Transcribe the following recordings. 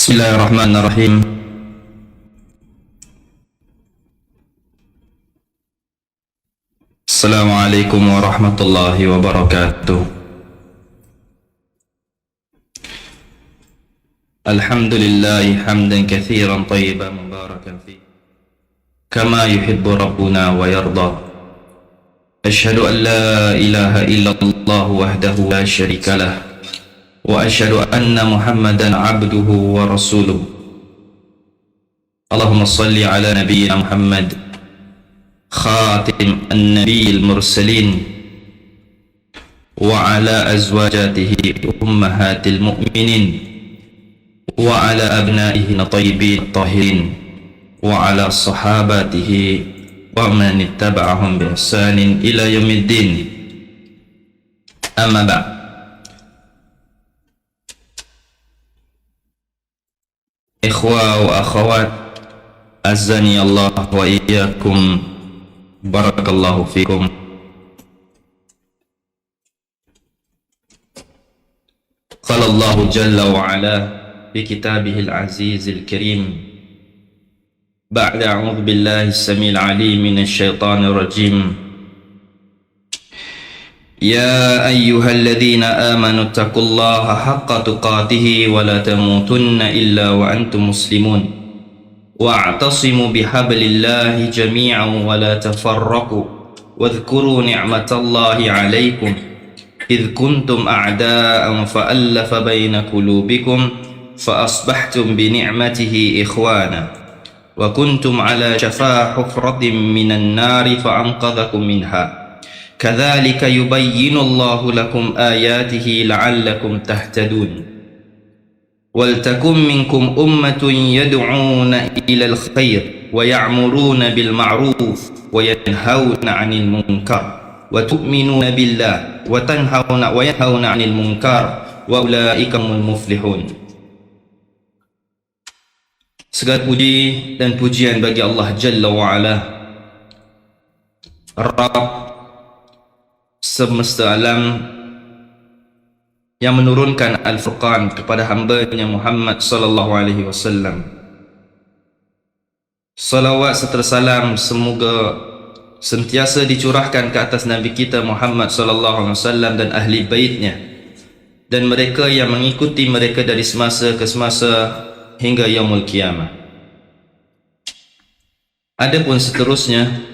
Bismillahirrahmanirrahim. Assalamualaikum warahmatullahi wabarakatuh. Alhamdulillahi hamdan katsiran tayyiban mubarakan fi kama yuhibbu rabbuna wa yarda. Asyhadu an la ilaha illallah wahdahu la syarika lah wa asyhadu anna Muhammadan abduhu wa rasuluh. Allahumma salli ala nabiyyina Muhammad khatim an-nabiyil mursalin wa ala azwajatihi ummahatil mu'minin wa ala abnaihi tayyibin tahirin wa ala sahabatihi wa man ittaba'ahum bi ihsanin ila yaumiddin. Amma ba'd. Ikhwa wa akhawat, azani Allah wa iyyakum, barakallahu fikum. Qala Allah jalla wa ala fi kitabihil azizil karim, ba'da a'udzu billahi as-sami'il 'alim minasy syaithanir rajim. Ya ayyuhalladzina amanu taqullaha haqqa tuqatih wa la tamutunna illa wa antum muslimun wa'tasimu bihablillahi jami'an wa la tafarraqu wadhkuru ni'matallahi 'alaykum idh kuntum a'da'an fa'alafa baina qulubikum fa asbahtum bi ni'matihi ikhwana wa kuntum 'ala shafa hufratin minan nari fa anqadhakum minha. Kadzalika yubayyinu Allahu lakum ayatihi la'allakum tahtadun. Wal takum minkum ummatun yad'una ilal khair wa ya'muruna bil ma'ruf wa yanhauna 'anil munkar wa tu'minuna billah wa yanhauna 'anil munkar wa ulaika humul muflihun. Segala puji dan pujian bagi Allah Jalla wa Ala, Rabb semesta alam, yang menurunkan Al-Furqan kepada hamba-Nya Muhammad sallallahu alaihi wasallam. Salawat serta salam semoga sentiasa dicurahkan ke atas Nabi kita Muhammad sallallahu alaihi wasallam dan ahli baitnya dan mereka yang mengikuti mereka dari semasa ke semasa hingga yaumul qiyamah. Adapun seterusnya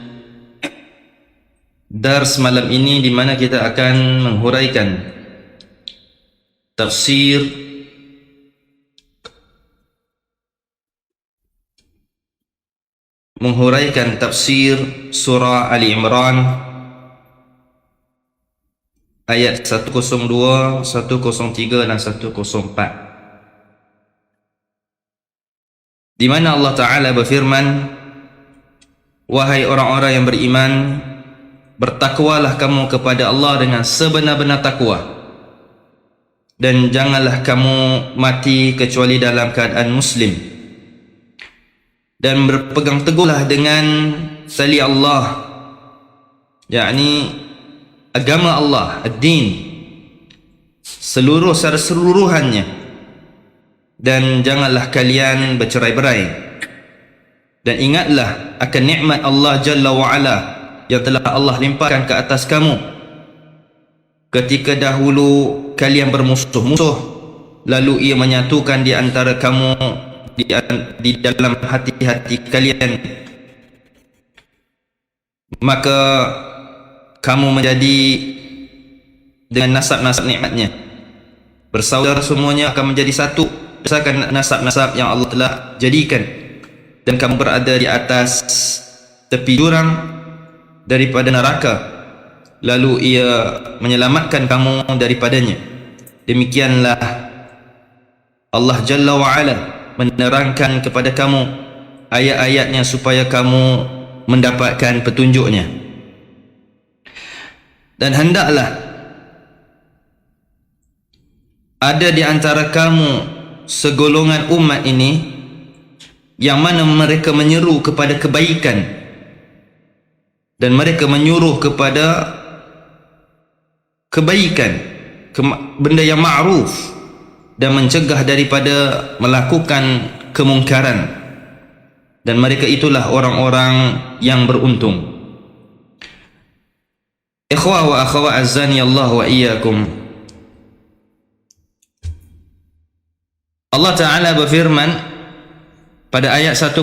dars malam ini, di mana kita akan menghuraikan tafsir surah Ali Imran ayat 102, 103 dan 104, di mana Allah Ta'ala berfirman, wahai orang-orang yang beriman, bertakwalah kamu kepada Allah dengan sebenar-benar takwa, dan janganlah kamu mati kecuali dalam keadaan muslim, dan berpegang teguhlah dengan tali Allah, yakni agama Allah, ad-din, secara seluruhannya, dan janganlah kalian bercerai-berai, dan ingatlah akan nikmat Allah Jalla wa'ala yang telah Allah limpahkan ke atas kamu ketika dahulu kalian bermusuh-musuh, lalu Ia menyatukan di antara kamu di dalam hati-hati kalian, maka kamu menjadi dengan nasab-nasab nikmatnya bersaudara, semuanya akan menjadi satu berdasarkan nasab-nasab yang Allah telah jadikan, dan kamu berada di atas tepi jurang daripada neraka, lalu Ia menyelamatkan kamu daripadanya. Demikianlah Allah Jalla wa'ala menerangkan kepada kamu ayat-ayatnya supaya kamu mendapatkan petunjuknya. Dan hendaklah ada di antara kamu segolongan umat ini yang mana mereka menyeru kepada kebaikan dan mereka menyuruh kepada kebaikan, benda yang ma'ruf, dan mencegah daripada melakukan kemungkaran, dan mereka itulah orang-orang yang beruntung. Ikhwah wa akhwat azani Allah wa iyyakum, Allah Ta'ala berfirman pada ayat 101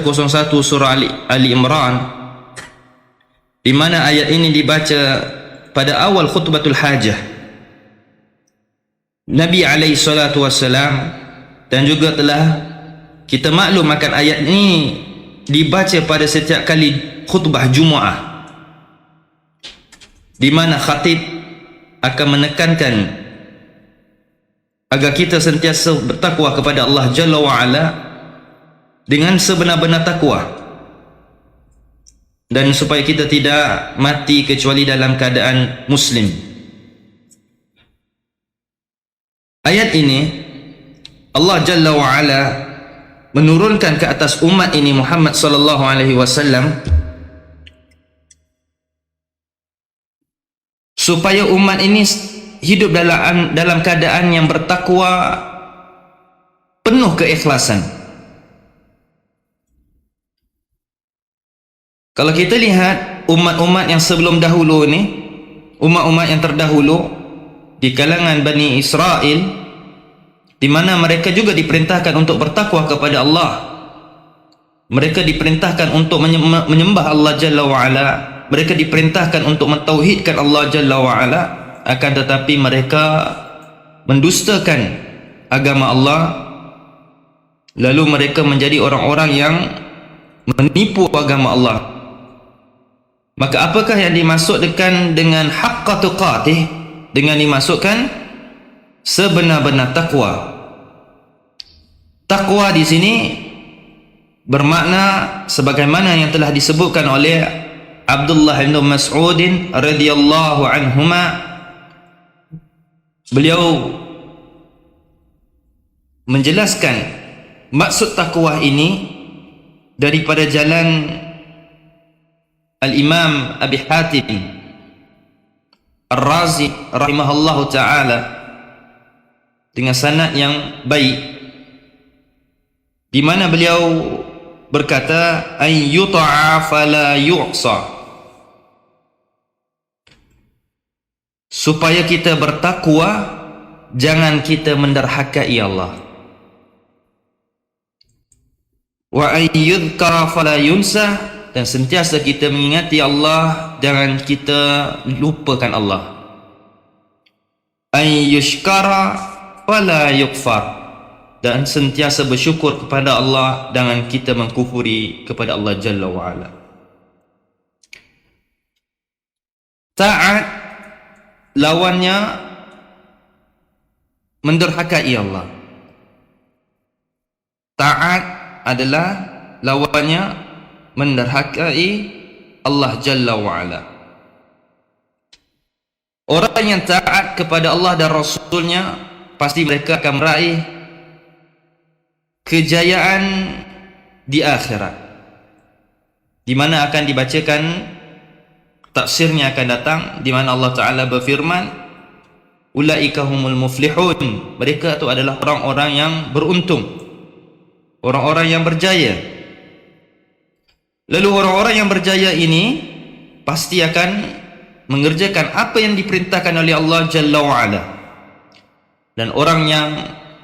surah Ali Imran, di mana ayat ini dibaca pada awal khutbatul hajah Nabi alaihi salatu wassalam, dan juga telah kita maklum akan ayat ini dibaca pada setiap kali khutbah Jumaat, di mana khatib akan menekankan agar kita sentiasa bertakwa kepada Allah Jalla wa'ala dengan sebenar-benar takwa, dan supaya kita tidak mati kecuali dalam keadaan muslim. Ayat ini Allah Jalla wa'ala menurunkan ke atas umat ini Muhammad sallallahu alaihi wasallam supaya umat ini hidup dalam keadaan yang bertakwa, penuh keikhlasan. Kalau kita lihat umat-umat yang sebelum dahulu ni, umat-umat yang terdahulu di kalangan Bani Israel, di mana mereka juga diperintahkan untuk bertakwa kepada Allah, mereka diperintahkan untuk menyembah Allah Jalla wa'ala, mereka diperintahkan untuk mentauhidkan Allah Jalla wa'ala, akan tetapi mereka mendustakan agama Allah, lalu mereka menjadi orang-orang yang menipu agama Allah. Maka apakah yang dimaksudkan dengan haqqa tuqatih? Dengan dimasukkan sebenar-benar takwa. Takwa di sini bermakna sebagaimana yang telah disebutkan oleh Abdullah bin Mas'ud radhiyallahu anhuma. Beliau menjelaskan maksud takwa ini daripada jalan Al-Imam Abi Hatim Ar-Razi rahimahullahu ta'ala dengan sanad yang baik, di mana beliau berkata ay yuta'a fala yu'sa, supaya kita bertakwa, jangan kita menderhakai Allah. Wa ay yudhkara fala yunsa, dan sentiasa kita mengingati Allah, jangan kita lupakan Allah. Ay yushkara fala yukfar, dan sentiasa bersyukur kepada Allah, jangan kita mengkufuri kepada Allah Jalla wa'ala. Taat lawannya menderhakai Allah. Taat adalah lawannya menderhakai Allah Jalla wa'ala. Orang yang taat kepada Allah dan Rasulnya, pasti mereka akan meraih kejayaan di akhirat, di mana akan dibacakan tafsirnya akan datang, di mana Allah Ta'ala berfirman ulaika humul muflihun, mereka itu adalah orang-orang yang beruntung, orang-orang yang berjaya. Lalu orang-orang yang berjaya ini pasti akan mengerjakan apa yang diperintahkan oleh Allah Jalla wa'ala. Dan orang yang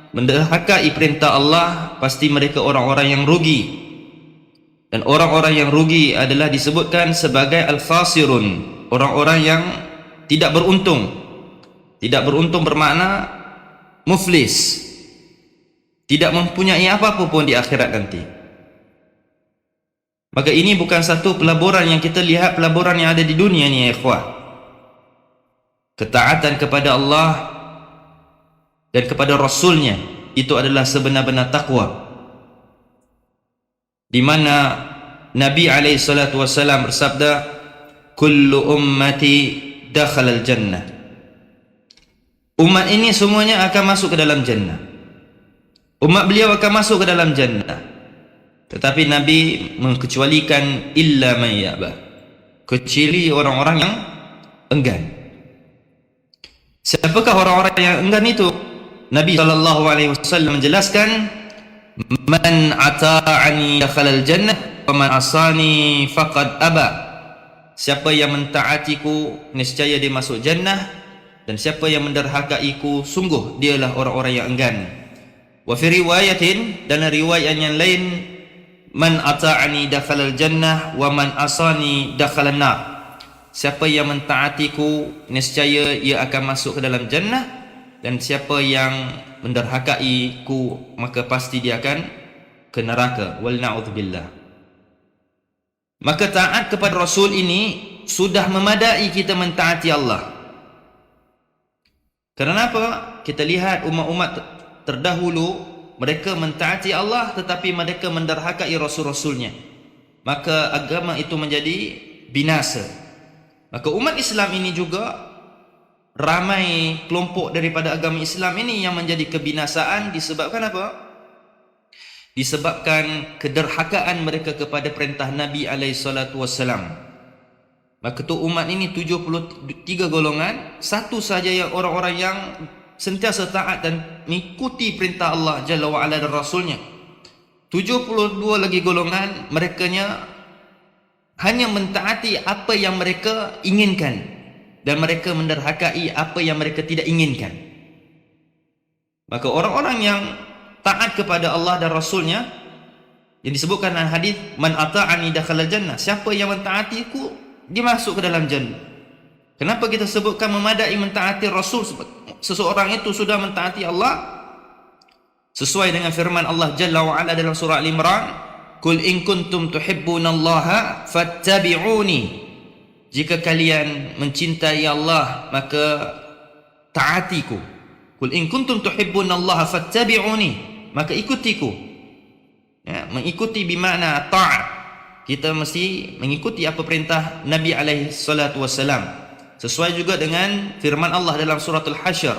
menderhakai perintah Allah, pasti mereka orang-orang yang rugi. Dan orang-orang yang rugi adalah disebutkan sebagai al-khasirun, orang-orang yang tidak beruntung. Tidak beruntung bermakna muflis, tidak mempunyai apa-apa pun di akhirat nanti. Maka ini bukan satu pelaburan yang kita lihat pelaburan yang ada di dunia ni, ya ikhwah. Ketaatan kepada Allah dan kepada Rasulnya, itu adalah sebenar-benar takwa, di mana Nabi SAW bersabda kullu ummati dakhala al-jannah, umat ini semuanya akan masuk ke dalam jannah, umat beliau akan masuk ke dalam jannah. Tetapi Nabi mengecualikan illa man ya'ba, kecuali orang-orang yang enggan. Siapakah orang-orang yang enggan itu? Nabi SAW menjelaskan, man ata'ani dakhalal jannah wa man asani faqad aba. Siapa yang mentaatiku niscaya dia masuk jannah, dan siapa yang menderhakaiku sungguh dialah orang-orang yang enggan. Wa fi riwayatin, dalam riwayat yang lain, man ata'ani dakhalal jannah wa man asani dakhalan nar. Siapa yang mentaatiku niscaya ia akan masuk ke dalam jannah, dan siapa yang menderhakaiku maka pasti dia akan ke neraka. Wal na'udzubillah. Maka taat kepada Rasul ini sudah memadai kita mentaati Allah. Kenapa? Kita lihat umat-umat terdahulu, mereka mentaati Allah tetapi mereka menderhakai Rasul-Rasulnya, maka agama itu menjadi binasa. Maka umat Islam ini juga, ramai kelompok daripada agama Islam ini yang menjadi kebinasaan disebabkan apa? Disebabkan kederhakaan mereka kepada perintah Nabi SAW. Maka tu umat ini 73 golongan, satu saja yang orang-orang yang sentiasa taat dan mengikuti perintah Allah Jalla wa'ala dan Rasulnya. 72 lagi golongan, merekanya hanya mentaati apa yang mereka inginkan, dan mereka menderhakai apa yang mereka tidak inginkan. Maka orang-orang yang taat kepada Allah dan Rasulnya, yang disebutkan dalam hadis, man ata'ani dakhalal jannah, siapa yang mentaatiku dia masuk ke dalam jannah. Kenapa kita sebutkan memadai mentaati Rasul? Seseorang itu sudah mentaati Allah sesuai dengan firman Allah Jalla wa'ala dalam surah Al-Imran, Qul in kuntum tuhibbunallaha fattabi'uni. Jika kalian mencintai Allah maka taatiku. Qul in kuntum tuhibbunallaha fattabi'uni, maka ikutiku. Ya, mengikuti bermakna ta'at. Kita mesti mengikuti apa perintah Nabi alaihi salatu wasalam, sesuai juga dengan firman Allah dalam suratul Hasyr,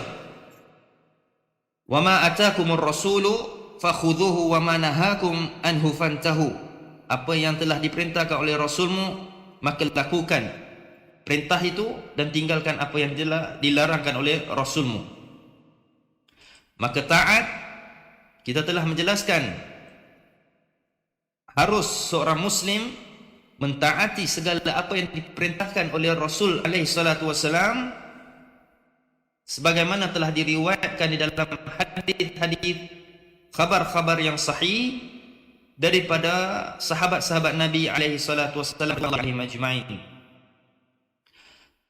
wa ma atakumur rasulu fakhudhuhu wa ma nahakum anhu fantahu. Apa yang telah diperintahkan oleh Rasulmu maka lakukan perintah itu, dan tinggalkan apa yang telah dilarangkan oleh Rasulmu. Maka taat, kita telah menjelaskan, harus seorang Muslim mentaati segala apa yang diperintahkan oleh Rasul alaihi salatu wasalam, sebagaimana telah diriwayatkan di dalam hadis-hadis, khabar-khabar yang sahih daripada sahabat-sahabat Nabi alaihi salatu wasallam majma'in.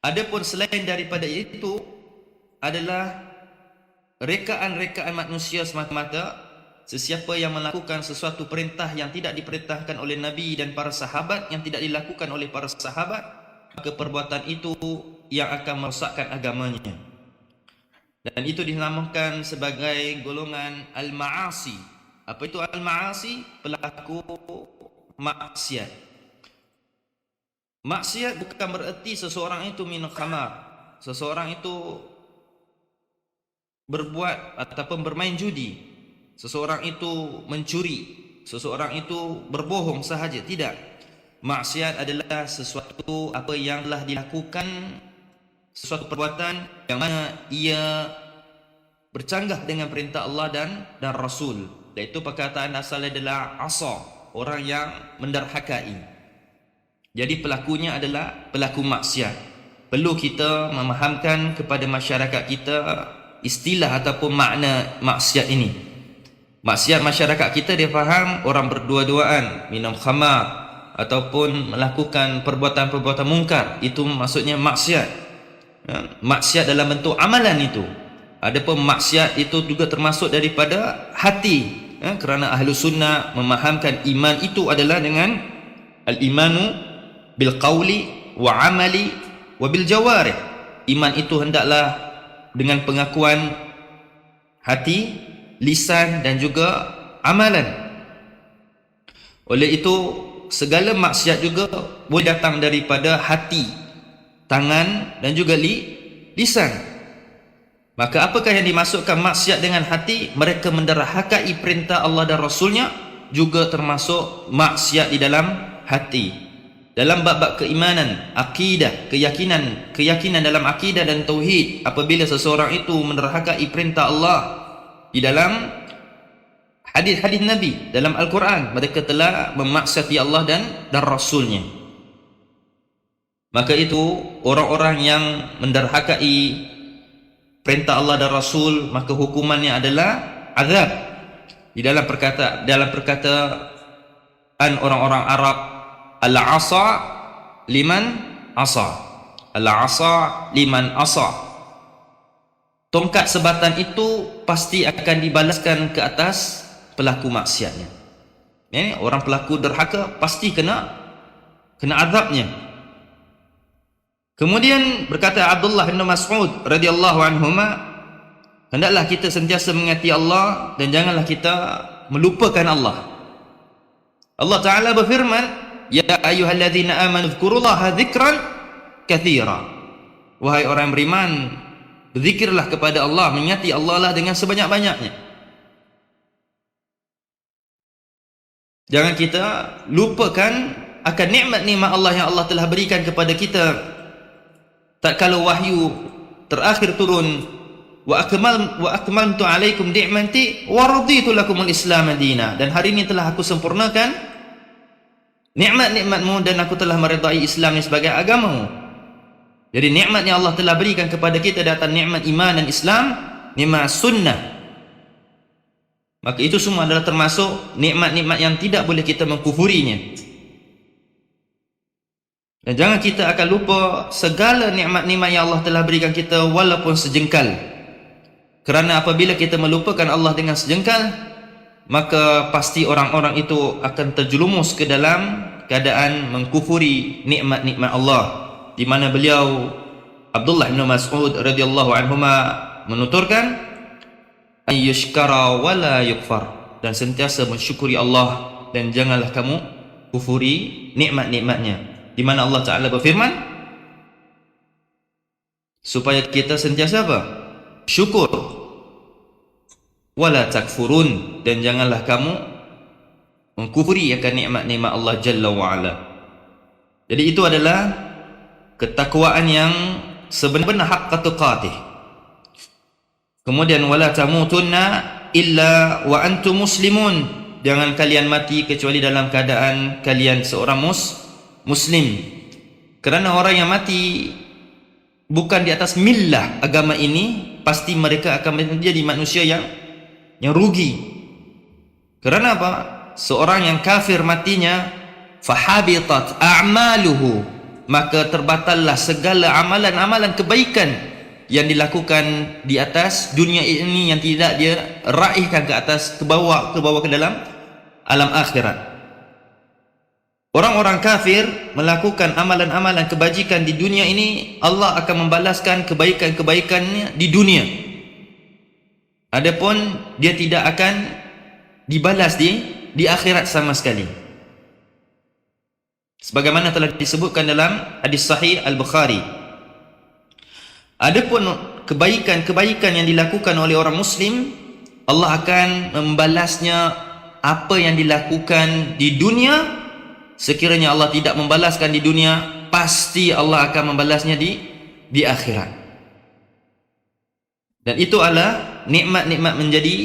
Adapun selain daripada itu adalah rekaan-rekaan manusia semata-mata. Sesiapa yang melakukan sesuatu perintah yang tidak diperintahkan oleh Nabi dan para sahabat, yang tidak dilakukan oleh para sahabat, maka perbuatan itu yang akan merosakkan agamanya. Dan itu dinamakan sebagai golongan al-ma'asi. Apa itu al-ma'asi? Pelaku maksiat. Maksiat bukan bererti seseorang itu minum khamar, seseorang itu berbuat ataupun bermain judi, seseorang itu mencuri, seseorang itu berbohong sahaja. Tidak. Maksiat adalah sesuatu apa yang telah dilakukan, sesuatu perbuatan yang mana ia bercanggah dengan perintah Allah dan Rasul. Iaitu perkataan asalnya adalah asa, orang yang menderhakai. Jadi pelakunya adalah pelaku maksiat. Perlu kita memahamkan kepada masyarakat kita istilah ataupun makna maksiat ini. Maksiat masyarakat kita dia faham orang berdua-duaan, minum khamar ataupun melakukan perbuatan-perbuatan mungkar, itu maksudnya maksiat. Maksiat dalam bentuk amalan itu. Adapun maksiat itu juga termasuk daripada hati. Kerana ahlu sunnah memahamkan iman itu adalah dengan al-imanu bil qawli wa amali wa bil jawarih. Iman itu hendaklah dengan pengakuan hati, lisan dan juga amalan. Oleh itu segala maksiat juga boleh datang daripada hati, tangan dan juga lisan. Maka apakah yang dimasukkan maksiat dengan hati? Mereka menderhakai perintah Allah dan Rasulnya, juga termasuk maksiat di dalam hati. Dalam bab-bab keimanan, akidah, keyakinan dalam akidah dan tauhid, apabila seseorang itu menderhakai perintah Allah di dalam hadis-hadis Nabi, dalam Al-Quran. Mereka telah memaksiati Allah dan Rasulnya. Maka itu orang-orang yang menderhakai perintah Allah dan Rasul, maka hukumannya adalah azab. Di dalam perkataan orang-orang Arab, al-asa liman asa, al-asa liman asa. Tongkat sebatan itu pasti akan dibalaskan ke atas pelaku maksiatnya. Orang pelaku derhaka pasti kena azabnya. Kemudian berkata Abdullah bin Mas'ud radhiyallahu anhuma, hendaklah kita sentiasa mengingati Allah dan janganlah kita melupakan Allah. Allah Ta'ala berfirman, ya ayyuhalladzina amanu dzkurullaha dzikran katsira. Wahai orang yang beriman, berzikirlah kepada Allah, mengingati Allah lah dengan sebanyak-banyaknya. Jangan kita lupakan akan nikmat-nikmat Allah yang Allah telah berikan kepada kita. Tak kalau wahyu terakhir turun, wa akmaltu alaikum ni'mati wa raditu lakumul Islam madina, dan hari ini telah aku sempurnakan nikmat-nikmatmu dan aku telah meridai Islam sebagai agamamu. Jadi nikmat yang Allah telah berikan kepada kita datang nikmat iman dan Islam, nikmat sunnah. Maka itu semua adalah termasuk nikmat-nikmat yang tidak boleh kita mengkufurinya. Dan jangan kita akan lupa segala nikmat-nikmat yang Allah telah berikan kita walaupun sejengkal. Kerana apabila kita melupakan Allah dengan sejengkal, maka pasti orang-orang itu akan terjerumus ke dalam keadaan mengkufuri nikmat-nikmat Allah. Di mana beliau Abdullah bin Mas'ud radhiyallahu anhuma menuturkan, ayyushkara wala yukfar, dan sentiasa mensyukuri Allah dan janganlah kamu kufuri nikmat-nikmatnya. Di mana Allah Ta'ala berfirman supaya kita sentiasa apa? Syukur. Wala takfurun, dan janganlah kamu mengkufuri akan nikmat-nikmat Allah Jalla wa'ala. Jadi itu adalah ketakwaan yang sebenar-benar haqqa tuqatih. Kemudian wala tamutunna illa wa antum muslimun, jangan kalian mati kecuali dalam keadaan kalian seorang muslim. Kerana orang yang mati bukan di atas millah agama ini, pasti mereka akan menjadi manusia yang rugi. Kerana apa? Seorang yang kafir matinya, fahabitat a'maluhu, maka terbatallah segala amalan-amalan kebaikan yang dilakukan di atas dunia ini yang tidak dia raihkan ke atas, ke bawah ke dalam alam akhirat. Orang-orang kafir melakukan amalan-amalan kebajikan di dunia ini, Allah akan membalaskan kebaikan-kebaikannya di dunia. Adapun dia tidak akan dibalas di akhirat sama sekali. Sebagaimana telah disebutkan dalam hadis sahih Al-Bukhari. Adapun kebaikan-kebaikan yang dilakukan oleh orang muslim, Allah akan membalasnya apa yang dilakukan di dunia. Sekiranya Allah tidak membalaskan di dunia, pasti Allah akan membalasnya di akhirat. Dan itu adalah nikmat-nikmat menjadi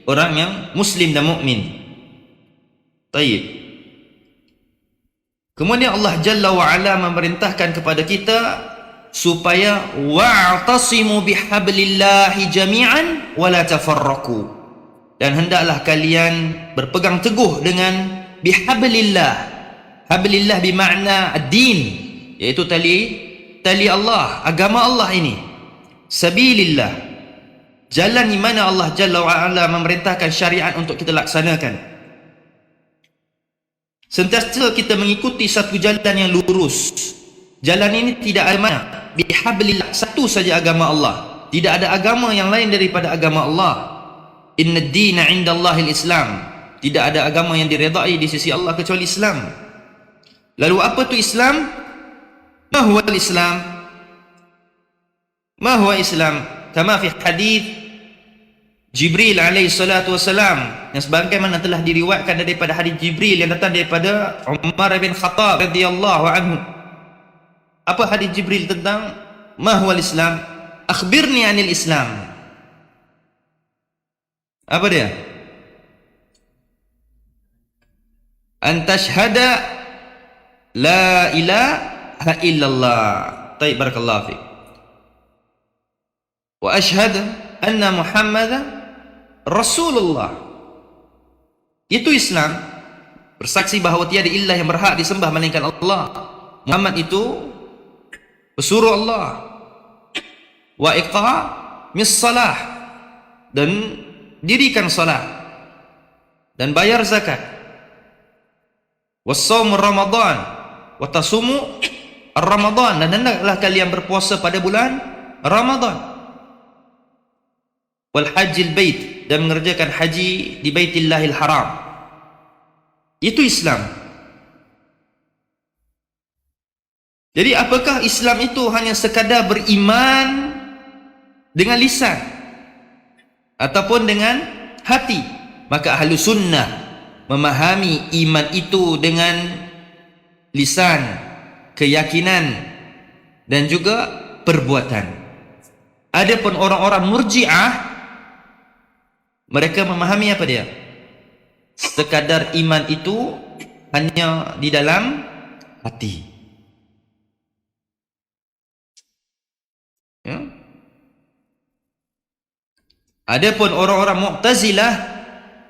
orang yang muslim dan mukmin. Baik. Kemudian Allah Jalla wa'ala memerintahkan kepada kita supaya wa'tasimu bihablillahi jami'an wa la tafarraqu, dan hendaklah kalian berpegang teguh dengan bihablillah. Hablillah bermakna ad-din, iaitu tali Allah, agama Allah ini. Sabilillah, jalan di mana Allah Jalla wa'ala memerintahkan syariat untuk kita laksanakan. Sentiasa kita mengikuti satu jalan yang lurus. Jalan ini tidak ada mana. Bihablillah, satu saja agama Allah, tidak ada agama yang lain daripada agama Allah. Inna ad-dina 'indallahil Islam, tidak ada agama yang diredai di sisi Allah kecuali Islam. Lalu apa itu Islam? Ma huwa al-Islam? Ma huwa Islam? Kama fi hadis Jibril alaihi salatu wassalam, yang sebagaimana telah diriwayatkan daripada hadis Jibril yang datang daripada Umar bin Khattab radhiyallahu anhu. Apa hadis Jibril tentang ma huwa al-Islam? Akhbirni anil Islam. Apa dia? An tashhada la ilaha illallah. Baik, barakallahu fiik. Wa ashhadu anna Muhammadan Rasulullah. Itu Islam. Bersaksi bahawa tiada ilah yang berhak disembah melainkan Allah. Muhammad itu pesuruh Allah. Wa iqamis salah, dan dirikan salat dan bayar zakat. Wassaumu Ramadan wa tasumu Ramadan, dan hendaklah kalian berpuasa pada bulan Ramadan. Wal hajjil bait, dan mengerjakan haji di Baitillahil Haram. Itu Islam. Jadi apakah Islam itu hanya sekadar beriman dengan lisan ataupun dengan hati? Maka ahlu sunnah memahami iman itu dengan lisan, keyakinan, dan juga perbuatan. Adapun orang-orang murji'ah, mereka memahami apa dia? Sekadar iman itu hanya di dalam hati. Ya? Adapun orang-orang Mu'tazilah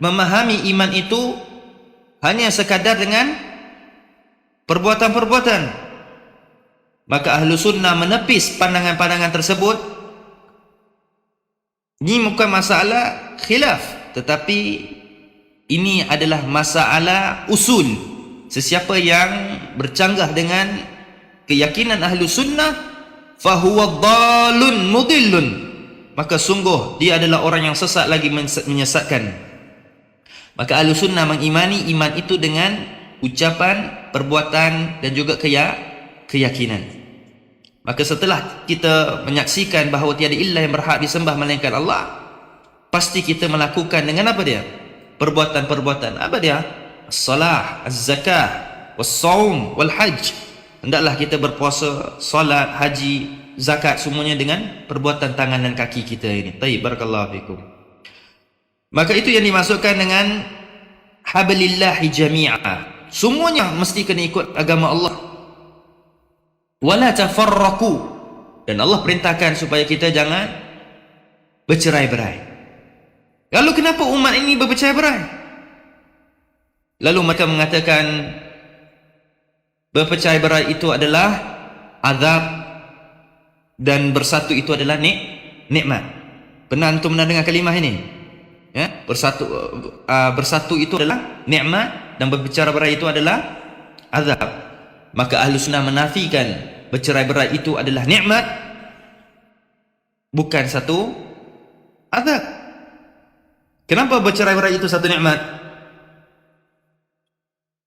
memahami iman itu hanya sekadar dengan perbuatan-perbuatan. Maka ahlu sunnah menepis pandangan-pandangan tersebut. Ini bukan masalah khilaf, tetapi ini adalah masalah usul. Sesiapa yang bercanggah dengan keyakinan ahlu sunnah, fahuwa dhalun mudillun, maka sungguh dia adalah orang yang sesat lagi menyesatkan. Maka ahlu sunnah mengimani iman itu dengan ucapan, perbuatan, dan juga keyakinan. Maka setelah kita menyaksikan bahawa tiada ilah yang berhak disembah melainkan Allah, pasti kita melakukan dengan apa dia? Perbuatan-perbuatan. Apa dia? As-salah, az-zakah, was-saum, wal-hajj. Hendaklah kita berpuasa, salat, haji, zakat, semuanya dengan perbuatan tangan dan kaki kita ini. Taib, barakallahu fikum. Maka itu yang dimasukkan dengan hablillahi jami'a. Semuanya mesti kena ikut agama Allah. Wala tafarraqu, dan Allah perintahkan supaya kita jangan bercerai-berai. Lalu kenapa umat ini bercerai-berai? Lalu mereka mengatakan bercerai-berai itu adalah azab dan bersatu itu adalah nikmat. Pernah antum dengar kalimah ini? Ya, bersatu itu adalah nikmat dan bercerai-berai itu adalah azab. Maka ahlu sunnah menafikan bercerai-berai itu adalah nikmat, bukan satu azab. Kenapa bercerai-berai itu satu nikmat?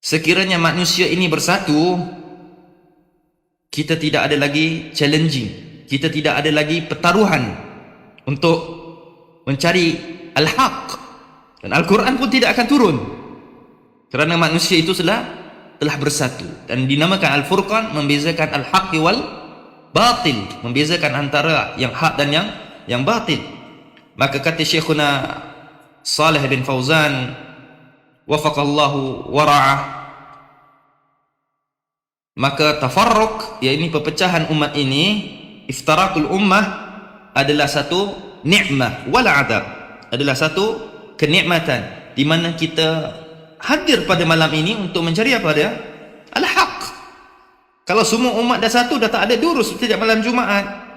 Sekiranya manusia ini bersatu, kita tidak ada lagi challenging, kita tidak ada lagi pertaruhan untuk mencari al-haq, dan Al-Quran pun tidak akan turun, kerana manusia itu telah bersatu. Dan dinamakan Al-Furqan, membezakan al-haq wal batil, membezakan antara yang hak dan yang batil. Maka kata Syekhuna Salih bin Fauzan wafaqallahu wara'ah, maka tafarruq, yakni perpecahan umat ini, iftarakul ummah, adalah satu nikmah wala adab, adalah satu kenikmatan, di mana kita hadir pada malam ini untuk mencari apa dia? Al-haq. Kalau semua umat dah satu, dah tak ada durus setiap malam Jumaat.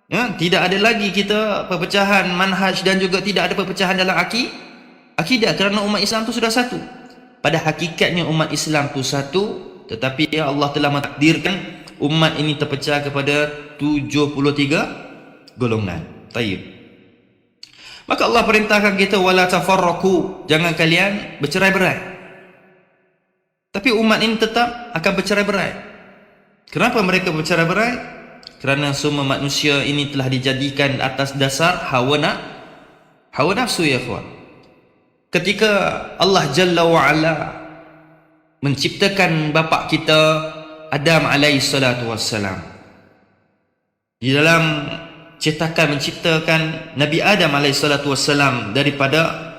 Ya, tidak ada lagi kita perpecahan manhaj, dan juga tidak ada perpecahan dalam akidah, kerana umat Islam itu sudah satu. Pada hakikatnya umat Islam itu satu, tetapi ya Allah telah mentakdirkan umat ini terpecah kepada 73 golongan. Tayyib. Maka Allah perintahkan kita wala tafarraqu, jangan kalian bercerai-berai. Tapi umat ini tetap akan bercerai-berai. Kenapa mereka bercerai-berai? Kerana semua manusia ini telah dijadikan atas dasar hawa nafsu, ya kawan. Ketika Allah Jalla wa'ala menciptakan bapa kita Adam alaihi salatu wassalam, di dalam menciptakan Nabi Adam alaihissalam daripada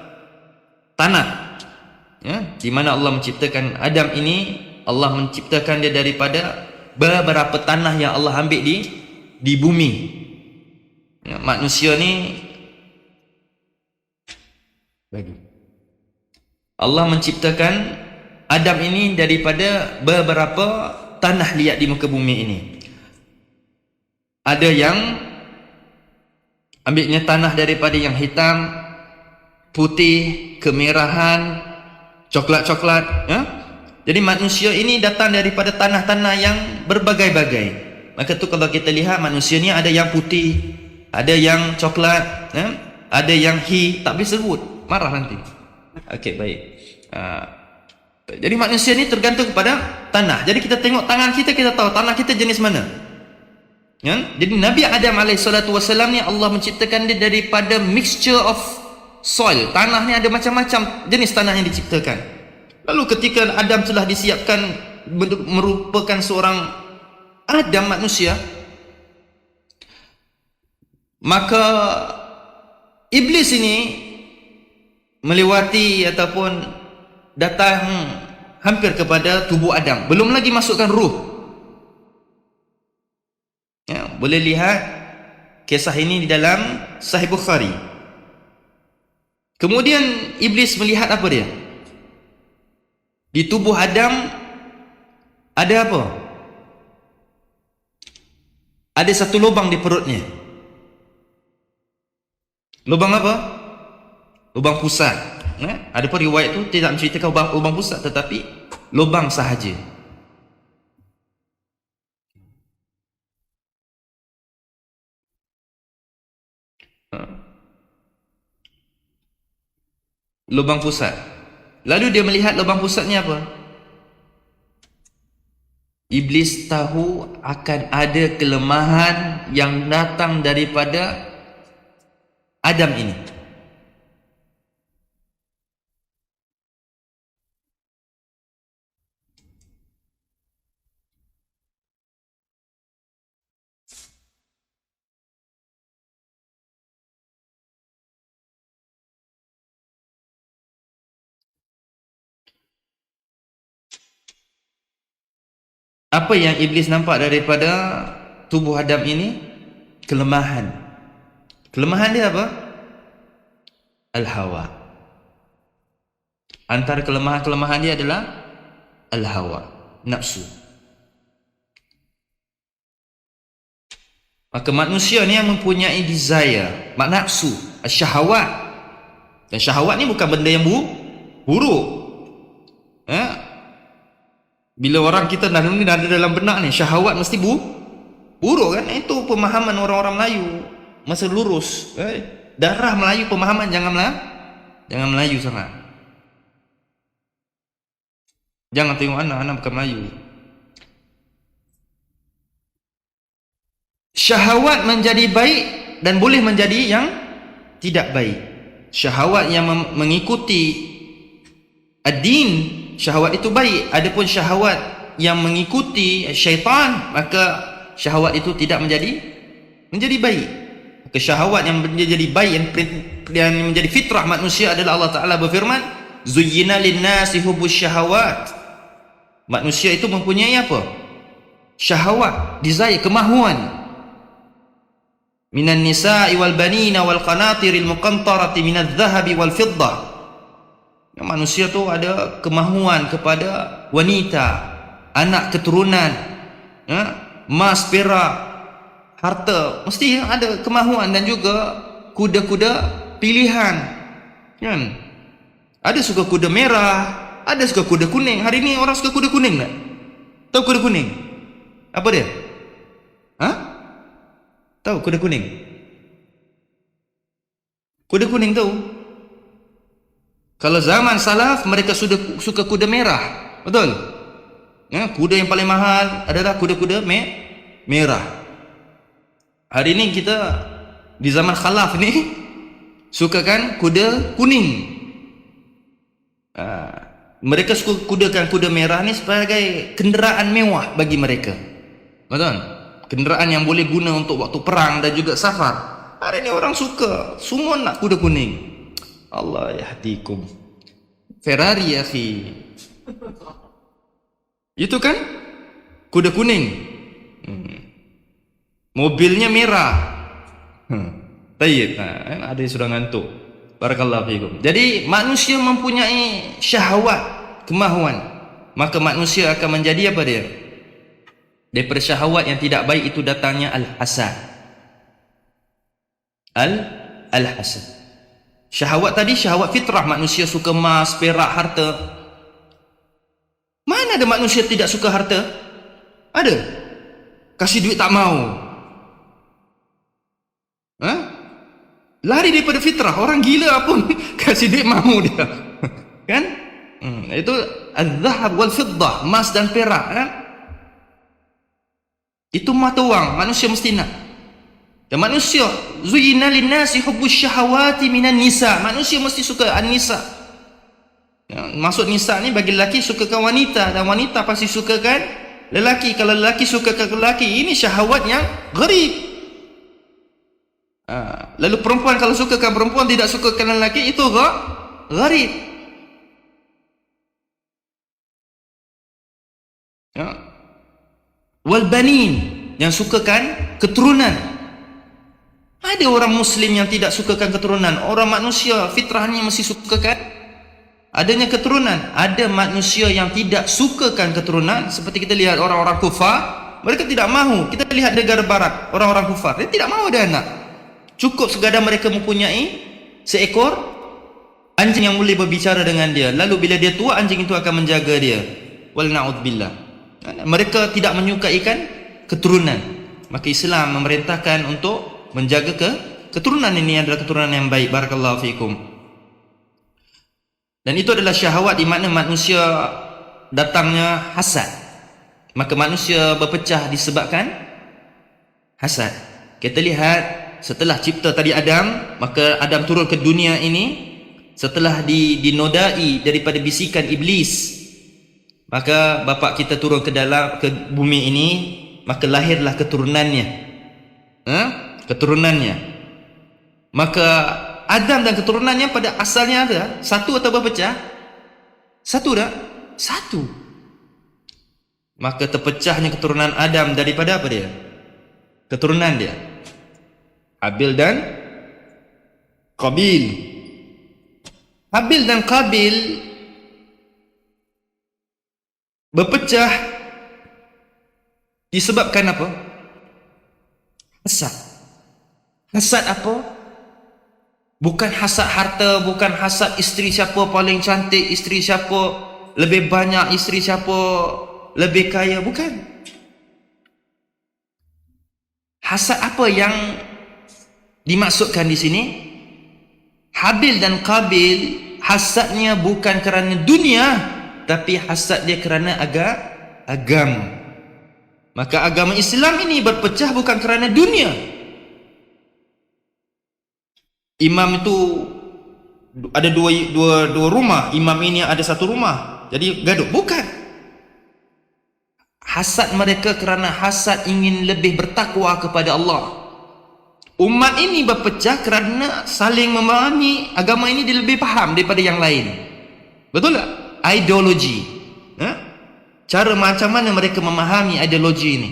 tanah, ya, di mana Allah menciptakan Adam ini, Allah menciptakan dia daripada beberapa tanah yang Allah ambil di bumi. Ya, manusia ni Allah menciptakan Adam ini daripada beberapa tanah liat di muka bumi ini. Ada yang ambilnya tanah daripada yang hitam, putih, kemerahan, coklat-coklat, ya? Jadi manusia ini datang daripada tanah-tanah yang berbagai-bagai. Maka tu kalau kita lihat manusia ni ada yang putih, ada yang coklat, ya? Ada yang tak boleh sebut, marah nanti. Okey, baik. Jadi manusia ni tergantung kepada tanah. Jadi kita tengok tangan kita, kita tahu tanah kita jenis mana. Ya? Jadi Nabi Adam alaihissalam ni Allah menciptakan dia daripada mixture of soil. Tanah ni ada macam-macam jenis tanah yang diciptakan. Lalu ketika Adam telah disiapkan merupakan seorang Adam manusia, maka iblis ini melewati ataupun datang hampir kepada tubuh Adam. Belum lagi masukkan ruh. Ya, boleh lihat kisah ini di dalam Sahih Bukhari. Kemudian iblis melihat apa dia? Di tubuh Adam ada apa? Ada satu lubang di perutnya. Lubang apa? Lubang pusat. Ada pun riwayat tu tidak menceritakan lubang pusat, tetapi lubang sahaja. Lubang pusat. Lalu dia melihat lubang pusatnya apa? Iblis tahu akan ada kelemahan yang datang daripada Adam ini. Apa yang iblis nampak daripada tubuh Adam ini? Kelemahan. Kelemahan dia apa? Al-hawa. Antara kelemahan-kelemahan dia adalah al-hawa, nafsu. Maka manusia ni yang mempunyai desire, nafsu, syahwat. Dan syahwat ni bukan benda yang buruk. Ya? Bila orang kita dah ada dalam benak ni, syahwat mesti buruk kan? Itu pemahaman orang-orang Melayu masa lurus. Darah Melayu, pemahaman jangan Melayu sangat. Jangan tengok anak bukan Melayu. Syahwat menjadi baik dan boleh menjadi yang tidak baik. Syahwat yang mengikuti ad-din, syahwat itu baik. Adapun syahwat yang mengikuti syaitan, maka syahwat itu tidak menjadi baik. Maka syahwat yang menjadi baik, yang menjadi fitrah manusia adalah Allah Ta'ala berfirman, zuyyina linnasi hubbus syahawat. Manusia itu mempunyai apa? Syahwat, desire, kemahuan. Minan nisa'i wal banina wal qanatiril muqantarati minadh dhahabi wal fiddah. Manusia tu ada kemahuan kepada wanita, anak keturunan, ya, emas, perak, harta, mesti ada kemahuan, dan juga kuda-kuda pilihan. Kan? Ada suka kuda merah, ada suka kuda kuning. Hari ni orang suka kuda kuning tak? Tahu kuda kuning? Apa dia? Tahu kuda kuning? Kuda kuning tahu? Kalau zaman salaf mereka sudah suka kuda merah, betul? Ya, kuda yang paling mahal adalah kuda-kuda merah. Hari ini kita di zaman khalaf ni sukakan kuda kuning. Mereka suka kudakan kuda merah ni sebagai kenderaan mewah bagi mereka, betul? kenderaan yang boleh guna untuk waktu perang dan juga safar. Hari ini orang suka, semua nak kuda kuning. Allah yahdikum. Ferrari ya akhi. Itu kan kuda kuning. Mobilnya merah. Tayyib. Ada yang sudah ngantuk. Barakallahu fikum. Jadi manusia mempunyai syahwat, kemahuan. Maka manusia akan menjadi apa dia? Daripada syahwat yang tidak baik itu datangnya al-hasad. Al-hasad. Syahwat tadi syahwat fitrah, manusia suka emas, perak, harta. Mana ada manusia tidak suka harta? Ada. Kasih duit tak mau. Lari daripada fitrah. Orang gila pun kasih duit mau dia. Kan? Itu al-zahab wal-fiddah, emas dan perak, kan? Itu mata wang, manusia mesti nak. Dan manusia zuyina linnasi hubbus syahawati minan nisa. Manusia mesti suka an-nisa. Maksud nisa ni bagi lelaki sukakan wanita, dan wanita pasti sukakan lelaki. Kalau lelaki sukakan lelaki, ini syahwat yang gharib. Lalu perempuan kalau sukakan perempuan, tidak sukakan lelaki, itu gharib. Wal banin, yang sukakan keturunan. Ada orang muslim yang tidak sukakan keturunan. Orang manusia fitrahnya mesti sukakan adanya keturunan. Ada manusia yang tidak sukakan keturunan. Seperti kita lihat orang-orang kufar, mereka tidak mahu. Kita lihat negara barat, orang-orang kufar, dia tidak mahu ada anak. Cukup sekadar mereka mempunyai seekor anjing yang boleh berbicara dengan dia. Lalu bila dia tua, anjing itu akan menjaga dia. Wal na'udzubillah. Mereka tidak menyukaikan keturunan. Maka Islam memerintahkan untuk menjaga keturunan. Ini adalah keturunan yang baik. Barakallahu fikum. Dan itu adalah syahwat di mana manusia datangnya hasad. Maka manusia berpecah disebabkan hasad. Kita lihat setelah cipta tadi Adam, maka Adam turun ke dunia ini setelah dinodai daripada bisikan iblis. Maka bapa kita turun ke bumi ini, maka lahirlah keturunannya. Keturunannya. Maka Adam dan keturunannya pada asalnya ada satu atau berpecah? Satu dah? Satu. Maka terpecahnya keturunan Adam daripada apa dia? Keturunan dia Habil dan Qabil. Habil dan Qabil berpecah disebabkan apa? Hasad. Hasad apa? Bukan hasad harta, bukan hasad isteri siapa paling cantik, isteri siapa lebih banyak, isteri siapa lebih kaya, bukan. Hasad apa yang dimaksudkan di sini? Habil dan Qabil hasadnya bukan kerana dunia, tapi hasad dia kerana agama. Maka agama Islam ini berpecah bukan kerana dunia. Imam itu ada dua rumah, imam ini ada satu rumah, jadi gaduh. Bukan. Hasad mereka kerana hasad ingin lebih bertakwa kepada Allah. Umat ini berpecah kerana saling memahami agama ini dia lebih faham daripada yang lain. Betul tak? Ideologi. Cara macam mana mereka memahami ideologi ini.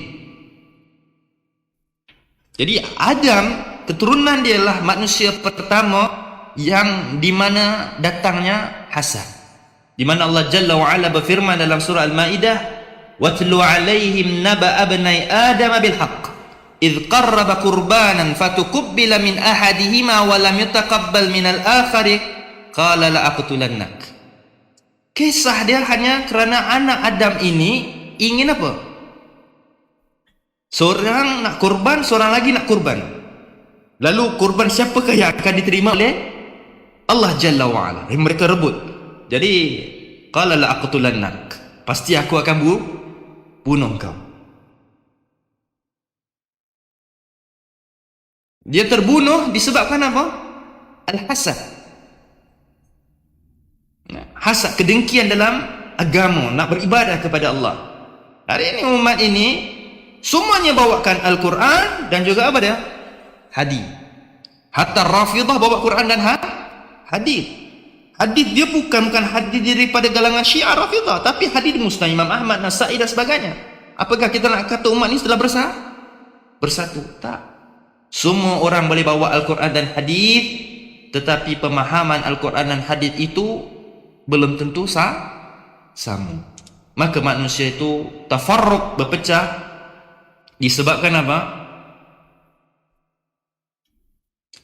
Jadi Adam, keturunan dia lah manusia pertama yang di mana datangnya hasad. Di mana Allah Jalla wa Ala berfirman dalam surah Al-Maidah, "Watlu 'alaihim naba abnai Adam bil haqq idh qarraba qurbanan fatuqabbala min ahadihima wa lam yutaqabbal min al-akhari qala la aqtulannak." Kisah dia hanya kerana anak Adam ini ingin apa? Seorang nak kurban, seorang lagi nak kurban. Lalu kurban siapakah yang akan diterima oleh Allah Jalla wa'ala? Mereka rebut. Jadi qala la aqtulannak, pasti aku akan bunuh kau. Dia terbunuh disebabkan apa? Al-hasad. Hasad, kedengkian dalam agama, nak beribadah kepada Allah. Hari ini umat ini semuanya bawakan Al-Quran dan juga apa dia? Hadis. Hatta Rafidah bawa Quran dan hadis. Hadis dia bukan hadis daripada galangan Syiah Rafidah, tapi hadis Musnad Imam Ahmad, Nasa'i dan sebagainya. Apakah kita nak kata umat ini telah bersatu? Tak. Semua orang boleh bawa Al-Quran dan hadis, tetapi pemahaman Al-Quran dan hadis itu belum tentu sama. Maka manusia itu tafarruq, berpecah, disebabkan apa?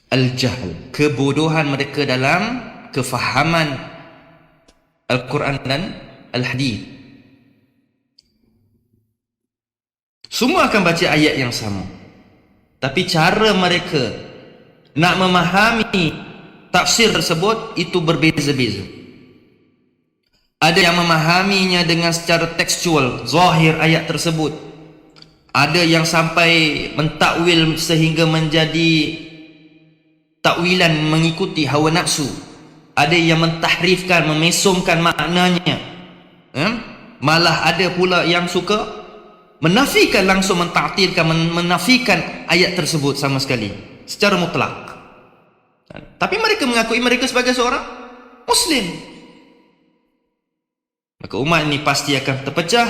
Al-jahl, kebodohan mereka dalam kefahaman Al-Quran dan Al-Hadith. Semua akan baca ayat yang sama, tapi cara mereka nak memahami tafsir tersebut itu berbeza-beza. Ada yang memahaminya dengan secara tekstual, zahir ayat tersebut. Ada yang sampai mentakwil sehingga menjadi takwilan mengikuti hawa nafsu. Ada yang mentahrifkan, memesongkan maknanya. Malah ada pula yang suka menafikan, langsung mentaktirkan, menafikan ayat tersebut sama sekali secara mutlak. Tapi mereka mengakui mereka sebagai seorang Muslim. Maka umat ini pasti akan terpecah,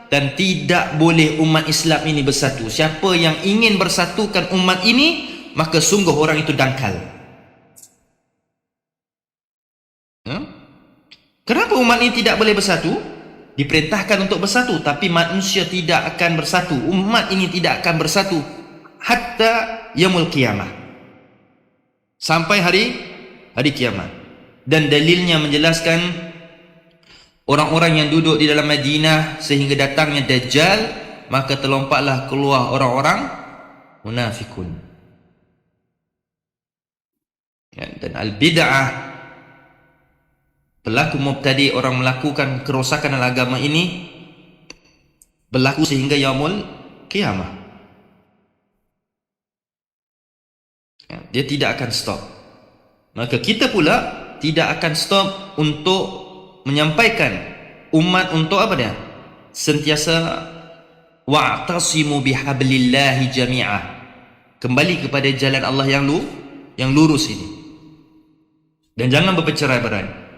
dan tidak boleh umat Islam ini bersatu. Siapa yang ingin bersatukan umat ini, maka sungguh orang itu dangkal. Kenapa umat ini tidak boleh bersatu? Diperintahkan untuk bersatu, tapi manusia tidak akan bersatu. Umat ini tidak akan bersatu hatta yaumul qiyamah, sampai hari kiamat. Dan dalilnya menjelaskan orang-orang yang duduk di dalam Madinah sehingga datangnya Dajjal, maka terlompatlah keluar orang-orang munafikun. Dan al-bid'ah, pelaku mubtadi, orang melakukan kerosakan dalam agama ini, berlaku sehingga yaumul qiyamah. Dia tidak akan stop. Maka kita pula tidak akan stop untuk menyampaikan umat untuk apa dia? Sentiasa wa'tasimu bihablillahi jami'ah, kembali kepada jalan Allah yang lurus ini, dan jangan bercerai-berai.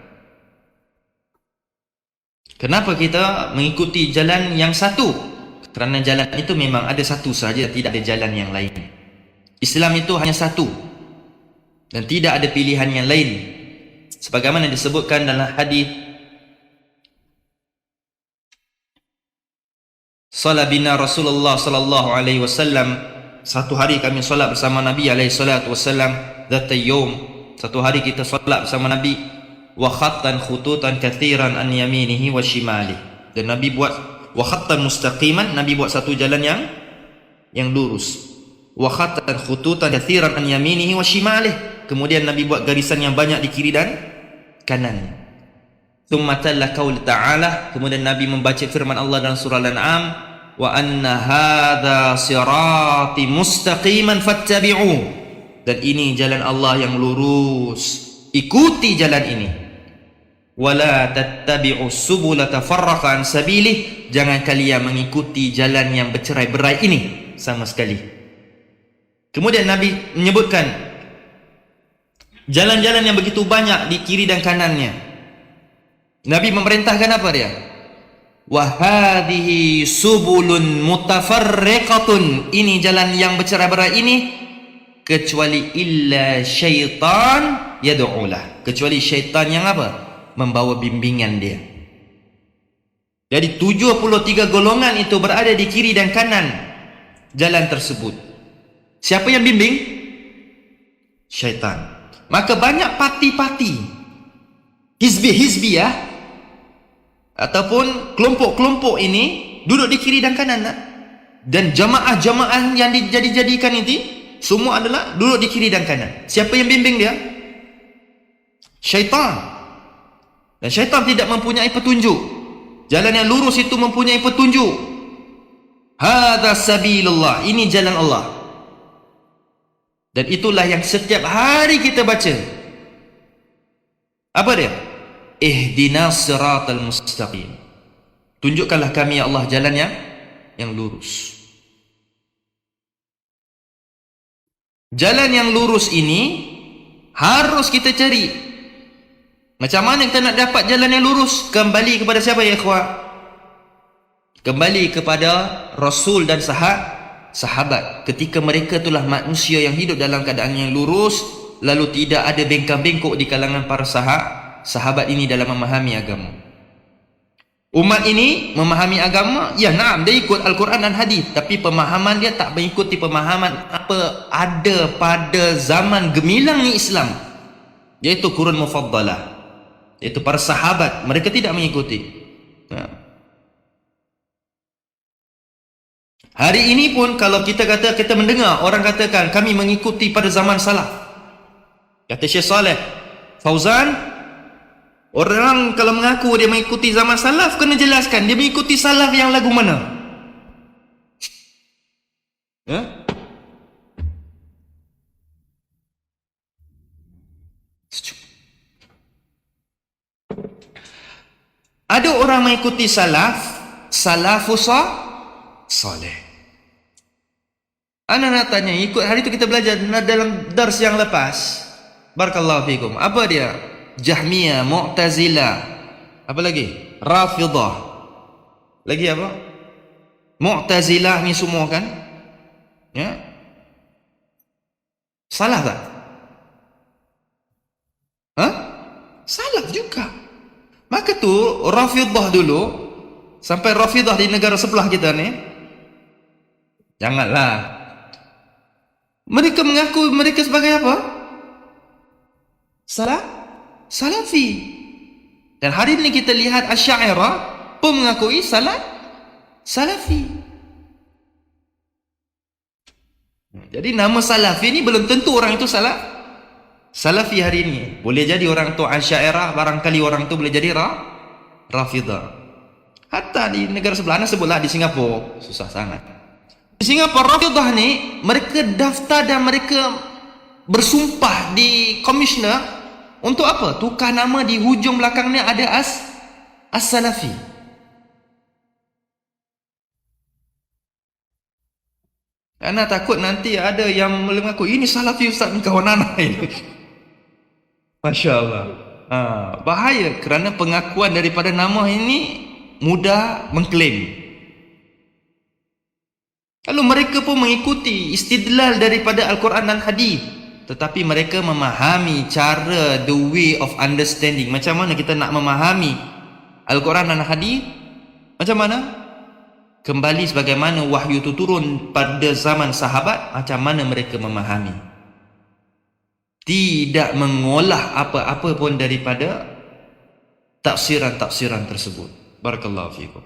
Kenapa kita mengikuti jalan yang satu? Kerana jalan itu memang ada satu saja, tidak ada jalan yang lain. Islam itu hanya satu dan tidak ada pilihan yang lain, sebagaimana disebutkan dalam hadis, Salat bina Rasulullah sallallahu alaihi wasallam, satu hari kami solat bersama Nabi alaihi salatu wasallam, dzata yaum, satu hari kita solat bersama Nabi, wa khattan khututan katsiran an yaminihi wa shimalihi, dan Nabi buat wa khattan mustaqiman, Nabi buat satu jalan yang lurus, wa khattan khututan katsiran an yaminihi wa shimalihi, kemudian Nabi buat garisan yang banyak di kiri dan kanan. Thumma talla qaul ta'ala, kemudian Nabi membaca firman Allah dalam surah Al-An'am, wa anna hadza sirati mustaqiman fattabi'u, dan ini jalan Allah yang lurus, ikuti jalan ini. Wala tattabi'u subula tafarraqa an sabilih, jangan kalian mengikuti jalan yang bercerai-berai ini sama sekali. Kemudian Nabi menyebutkan jalan-jalan yang begitu banyak di kiri dan kanannya. Nabi memerintahkan apa dia? Wa hadhihi subulun mutafarriqatun, ini jalan yang bercerai-berai ini, kecuali illa syaitan yad'ulah, kecuali syaitan yang apa? Membawa bimbingan dia. Jadi 73 golongan itu berada di kiri dan kanan jalan tersebut. Siapa yang bimbing? Syaitan. Maka banyak parti-parti, hizbi-hizbiyah, ataupun kelompok-kelompok ini duduk di kiri dan kanan, dan jamaah-jamaah yang dijadikan itu semua adalah duduk di kiri dan kanan. Siapa yang bimbing dia? Syaitan. Dan syaitan tidak mempunyai petunjuk. Jalan yang lurus itu mempunyai petunjuk. Hadza sabilullah, ini jalan Allah. Dan itulah yang setiap hari kita baca. Apa dia? Ihdinas siratal mustaqim, tunjukkanlah kami ya Allah jalan yang lurus. Jalan yang lurus ini harus kita cari. Macam mana kita nak dapat jalan yang lurus? Kembali kepada siapa ya ikhwah? Kembali kepada Rasul dan sahabat. Ketika mereka itulah manusia yang hidup dalam keadaan yang lurus, lalu tidak ada bengkak-bengkok di kalangan para sahabat ini dalam memahami agama. Umat ini memahami agama, ya naam, dia ikut Al-Quran dan hadis, tapi pemahaman dia tak mengikuti pemahaman apa ada pada zaman gemilangnya Islam, iaitu Qurun Mufaddalah, iaitu para sahabat. Mereka tidak mengikuti. Hari ini pun kalau kita mendengar orang katakan kami mengikuti pada zaman salaf, kata Syekh Saleh Fauzan, orang kalau mengaku dia mengikuti zaman salaf, kena jelaskan dia mengikuti salaf yang lagu mana. Ada orang mengikuti salafus saleh. Ana nak tanya, ikut hari itu kita belajar dalam dars yang lepas, barakallahu fikum, apa dia? Jahmiyah, Mu'tazilah, apa lagi? Rafidah, lagi apa? Mu'tazilah ni semua kan, ya, salah tak? Salah juga. Maka tu Rafidah dulu, sampai Rafidah di negara sebelah kita ni, janganlah mereka mengaku mereka sebagai apa? Salafi. Dan hari ini kita lihat Asy'ariyah pun mengakui Salafi. Jadi nama Salafi ni belum tentu orang itu Salafi hari ini. Boleh jadi orang tu Asy'ariyah, barangkali orang tu boleh jadi Rafidah. Hatta di negara sebelah, anda sebutlah di Singapura, susah sangat. Di Singapura, Rafidah ni mereka daftar dan mereka bersumpah di komisioner untuk apa? Tukar nama di hujung belakangnya ada As-Salafi. Karena takut nanti ada yang mengaku ini Salafi Ustaz ni kawan anak ini. Masya Allah. Bahaya kerana pengakuan daripada nama ini mudah mengklaim. Lalu mereka pun mengikuti istidlal daripada Al-Quran dan hadis, tetapi mereka memahami cara, the way of understanding. Macam mana kita nak memahami Al-Quran dan hadis? Macam mana? Kembali sebagaimana wahyu itu turun pada zaman sahabat, macam mana mereka memahami. Tidak mengolah apa-apa pun daripada tafsiran-tafsiran tersebut. Barakallahu fiikum.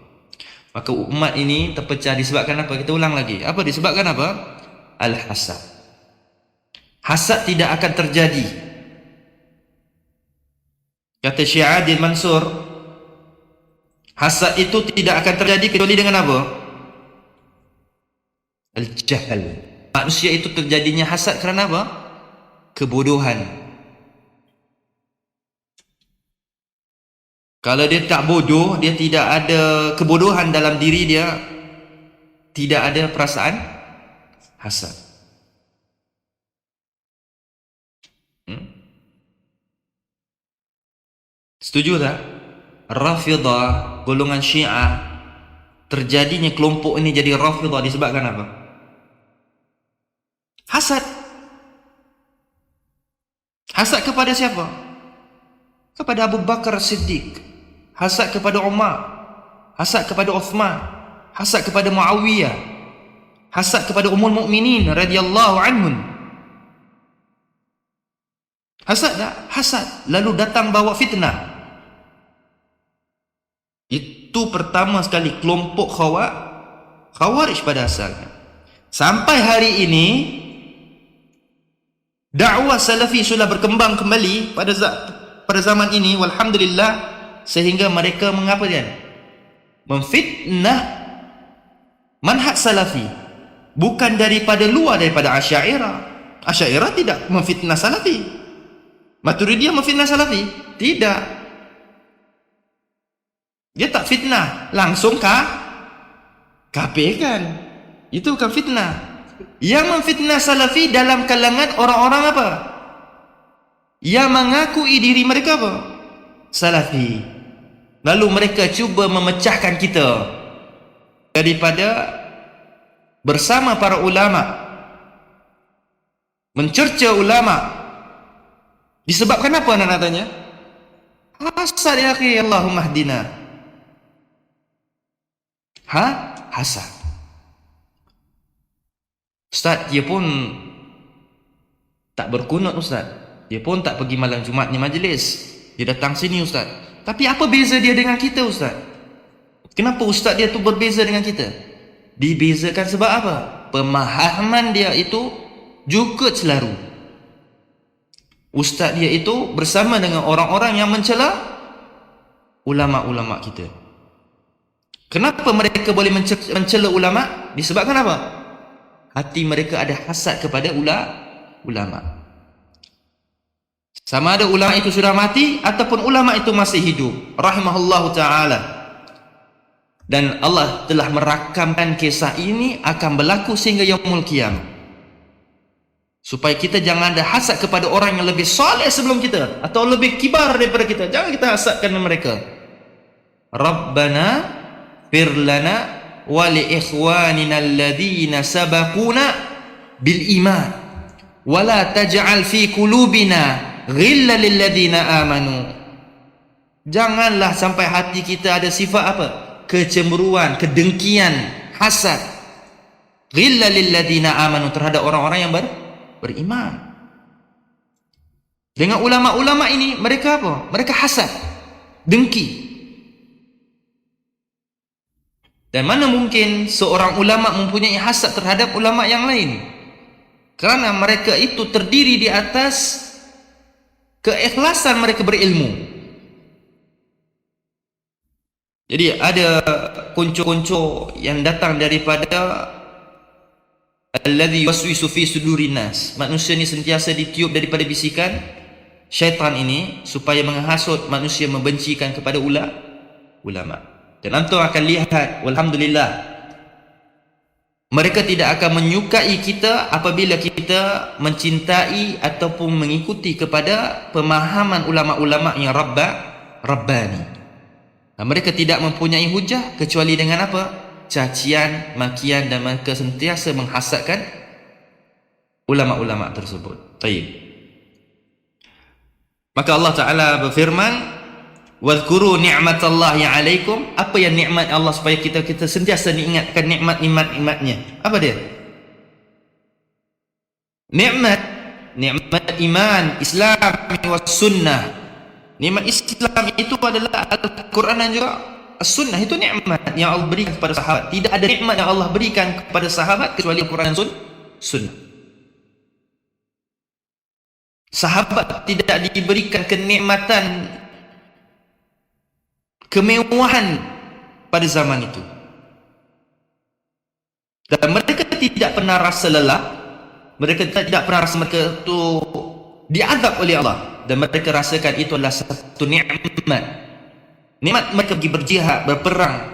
Maka umat ini terpecah disebabkan apa? Kita ulang lagi. Apa disebabkan apa? Al-hasad. Hasad tidak akan terjadi. Kata Syekh Adil Mansur, hasad itu tidak akan terjadi kecuali dengan apa? Al-jahl. Manusia itu terjadinya hasad kerana apa? Kebodohan. Kalau dia tak bodoh, dia tidak ada kebodohan dalam diri dia, tidak ada perasaan hasad. Setuju tak? Rafidah, golongan Syiah, terjadinya kelompok ini jadi Rafidah disebabkan apa? Hasad. Hasad kepada siapa? Kepada Abu Bakar Siddiq. Hasad kepada Umar, hasad kepada Uthman, hasad kepada Muawiyah, hasad kepada Ummul Mukminin radhiyallahu anhum. Hasad tak? Hasad. Lalu datang bawa fitnah. Itu pertama sekali kelompok Khawarij pada asalnya. Sampai hari ini dakwah Salafi sudah berkembang kembali pada zaman ini, walhamdulillah, sehingga mereka mengapa dia? Memfitnah manhaj Salafi, bukan daripada luar, daripada Asy'ariyah. Asy'ariyah tidak memfitnah Salafi. Maturidiyah memfitnah Salafi? Tidak. Dia tak fitnah, langsung kafirkan. Itu bukan fitnah. Yang memfitnah salafi dalam kalangan orang-orang apa? Yang mengakui diri mereka apa? Salafi. Lalu mereka cuba memecahkan kita daripada bersama para ulama, mencerca ulama. Disebabkan apa anak-anak tanya? Hasad ya akhi, Allahumma hdina. Hasad. Ustaz, dia pun tak berkunut Ustaz. Dia pun tak pergi malam Jumat ni majlis. Dia datang sini Ustaz. Tapi apa beza dia dengan kita Ustaz? Kenapa Ustaz dia tu berbeza dengan kita? Dibezakan sebab apa? Pemahaman dia itu juga selaru. Ustaz dia itu bersama dengan orang-orang yang mencela ulama-ulama kita. Kenapa mereka boleh mencela ulama? Disebabkan apa? Hati mereka ada hasad kepada ulama. Sama ada ulama itu sudah mati ataupun ulama itu masih hidup, rahimahullahu ta'ala. Dan Allah telah merakamkan kisah ini akan berlaku sehingga yaumul qiyamah, supaya kita jangan ada hasad kepada orang yang lebih soleh sebelum kita atau lebih kibar daripada kita. Jangan kita hasadkan mereka. Rabbana firlana wa li ikhwanina alladhina sabaquna bil iman wa la taj'al fi qulubina ghilla lil ladina amanu. Janganlah sampai hati kita ada sifat apa? Kecemburuan, kedengkian, hasad. Ghilla lil ladina amanu, terhadap orang-orang yang beriman. Dengan ulama-ulama ini mereka apa? Mereka hasad, dengki. Dan mana mungkin seorang ulama mempunyai hasad terhadap ulama yang lain? Kerana mereka itu terdiri di atas keikhlasan mereka berilmu. Jadi ada kuncu-kuncu yang datang daripada alladhi waswisu fi sudurin nas. Manusia ni sentiasa ditiup daripada bisikan syaitan ini supaya menghasut manusia membencikan kepada ulama. Dan antum akan lihat, walhamdulillah, mereka tidak akan menyukai kita apabila kita mencintai ataupun mengikuti kepada pemahaman ulama-ulama yang rabbani. Mereka tidak mempunyai hujah kecuali dengan apa? Cacian, makian, dan mereka sentiasa menghasadkan ulama-ulama tersebut. Baik. Maka Allah Ta'ala berfirman, wadhkuru ni'matallahi alaikum. Apa yang nikmat Allah, supaya kita sentiasa diingatkan nikmat-nikmat-nikmatnya. Apa dia? Nikmat iman, Islam wa sunnah. Nikmat Islam itu adalah Al-Quran dan juga As-Sunnah. Itu nikmat yang Allah berikan kepada sahabat. Tidak ada nikmat yang Allah berikan kepada sahabat kecuali Al-Quran dan Sunnah. Sahabat tidak diberikan kenikmatan, kemewahan pada zaman itu, dan mereka tidak pernah rasa lelah. Mereka tidak pernah rasa mereka itu diazab oleh Allah, dan mereka rasakan itu adalah satu nikmat. Nikmat mereka pergi berjihad, berperang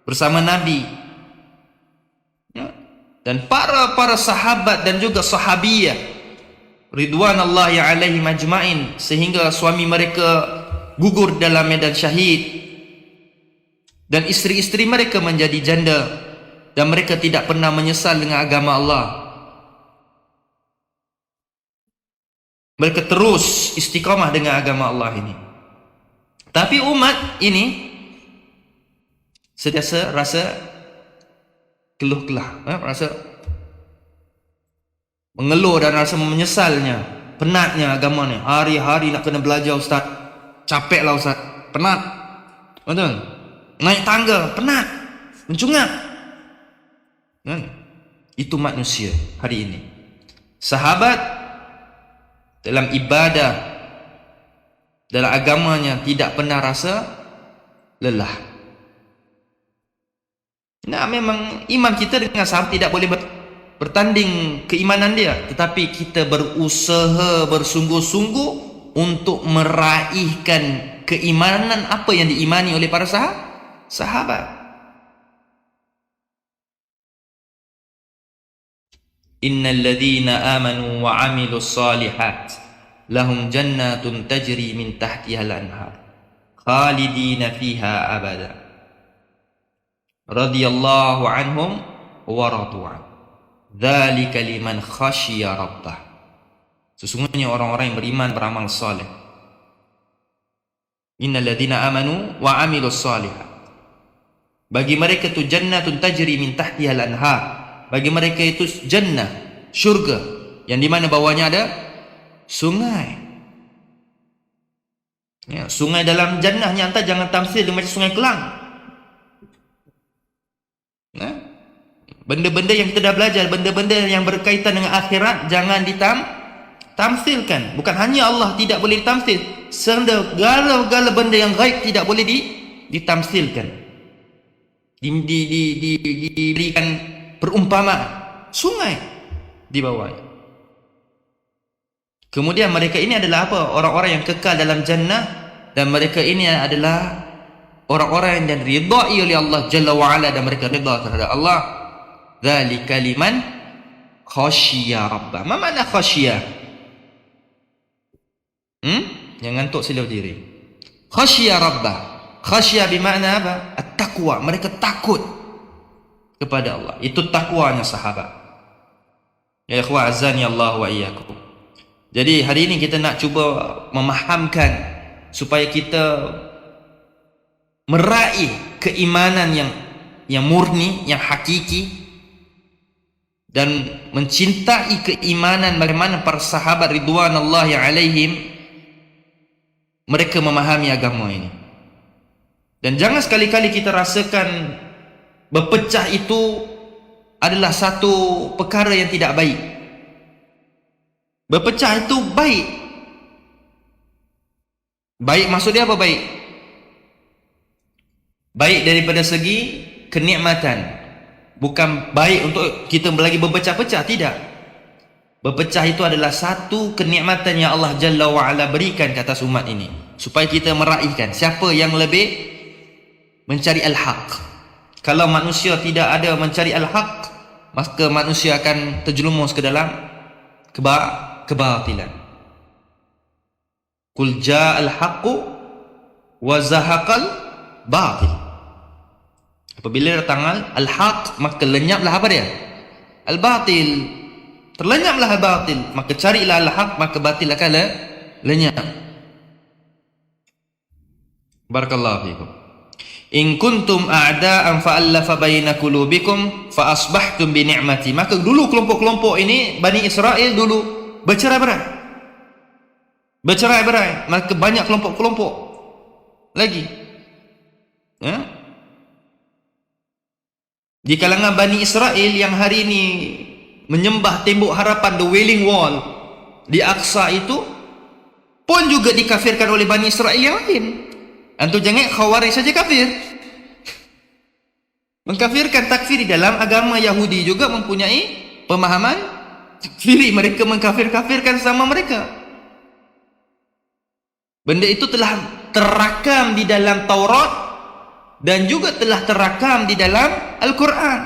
bersama Nabi, ya. Dan para sahabat dan juga sahabiyah ridwanallahi alaihim ajmain, sehingga suami mereka gugur dalam medan syahid dan isteri-isteri mereka menjadi janda, dan mereka tidak pernah menyesal dengan agama Allah. Mereka terus istiqamah dengan agama Allah ini. Tapi umat ini sentiasa rasa keluh-kelah, rasa mengeluh dan rasa menyesalnya, penatnya agama ni. Hari-hari nak kena belajar Ustaz, capek lah Ustaz, penat. Betul? Naik tangga, penat, mencungap. Itu manusia hari ini. Sahabat dalam ibadah, dalam agamanya tidak pernah rasa lelah. Nah, memang iman kita dengan sahabat tidak boleh bertanding keimanan dia, tetapi kita berusaha bersungguh-sungguh untuk meraihkan keimanan apa yang diimani oleh para sahabat. Innal ladzina amanu wa 'amilus shalihat lahum jannatun tajri min tahtiha al-anhar khalidina fiha abada radhiyallahu anhum wa radu an dzalika liman khasyiya rabbah. Sesungguhnya orang-orang yang beriman beramal saleh. Innal ladzina amanu wa 'amilus shalihat, bagi mereka itu jannatun tajri min tahtiha al-anhar, bagi mereka itu jannah, syurga, yang di mana bawahnya ada sungai. Ya, sungai dalam jannahnya anta jangan tamsil macam sungai Kelang. Nah, benda-benda yang kita dah belajar, benda-benda yang berkaitan dengan akhirat jangan ditamsilkan. Bukan hanya Allah tidak boleh ditamsil, segala benda yang gaib tidak boleh ditamsilkan. Diberikan perumpamaan sungai di bawahnya. Kemudian mereka ini adalah apa? Orang-orang yang kekal dalam jannah, dan mereka ini adalah orang-orang yang diridai oleh Allah Jalla wa'ala, dan mereka ridha terhadap Allah. Dzalika liman khasyiya rabbah. Apa makna khasyiya? Yang ngantuk sila berdiri. Khasyiya rabbah. Khasyiya bermakna apa? At-taqwa. Mereka takut kepada Allah. Itu takwanya sahabat. Ya ikhwan azani Allah wa iyyakum. Jadi hari ini kita nak cuba memahamkan supaya kita meraih keimanan yang murni, yang hakiki, dan mencintai keimanan bagaimana para sahabat ridwanullahi alaihim mereka memahami agama ini. Dan jangan sekali-kali kita rasakan berpecah itu adalah satu perkara yang tidak baik. Berpecah itu baik. Baik maksudnya apa baik? Baik daripada segi kenikmatan. Bukan baik untuk kita lagi berpecah-pecah, tidak. Berpecah itu adalah satu kenikmatan yang Allah Jalla wa'ala berikan ke atas umat ini, supaya kita meraihkan siapa yang lebih mencari al-haq. Kalau manusia tidak ada mencari al-haq, maka manusia akan terjerumus ke dalam kebatilan. Qul ja'al haqqu wa zahaqal batil. Apabila datang al-haq, maka lenyaplah apa dia? Al-batil. Terlenyaplah al-batil, maka carilah al-haq, maka batil akan lenyap. Barakallahu fikum. In kuntum a'da'an fa'allafa baina qulubikum fa asbahtum bi ni'mati. Maka dulu kelompok-kelompok ini Bani Israel dulu bercerai-berai. Bercerai-berai, maka banyak kelompok-kelompok lagi. Ya? Di kalangan Bani Israel yang hari ini menyembah tembok harapan, the Wailing Wall di Aqsa itu pun juga dikafirkan oleh Bani Israel yang lain. Antum jangan Khawarij saja kafir. Mengkafirkan, takfir di dalam agama Yahudi juga mempunyai pemahaman takfiri. Mereka mengkafir-kafirkan sama mereka. Benda itu telah terakam di dalam Taurat dan juga telah terakam di dalam Al-Quran.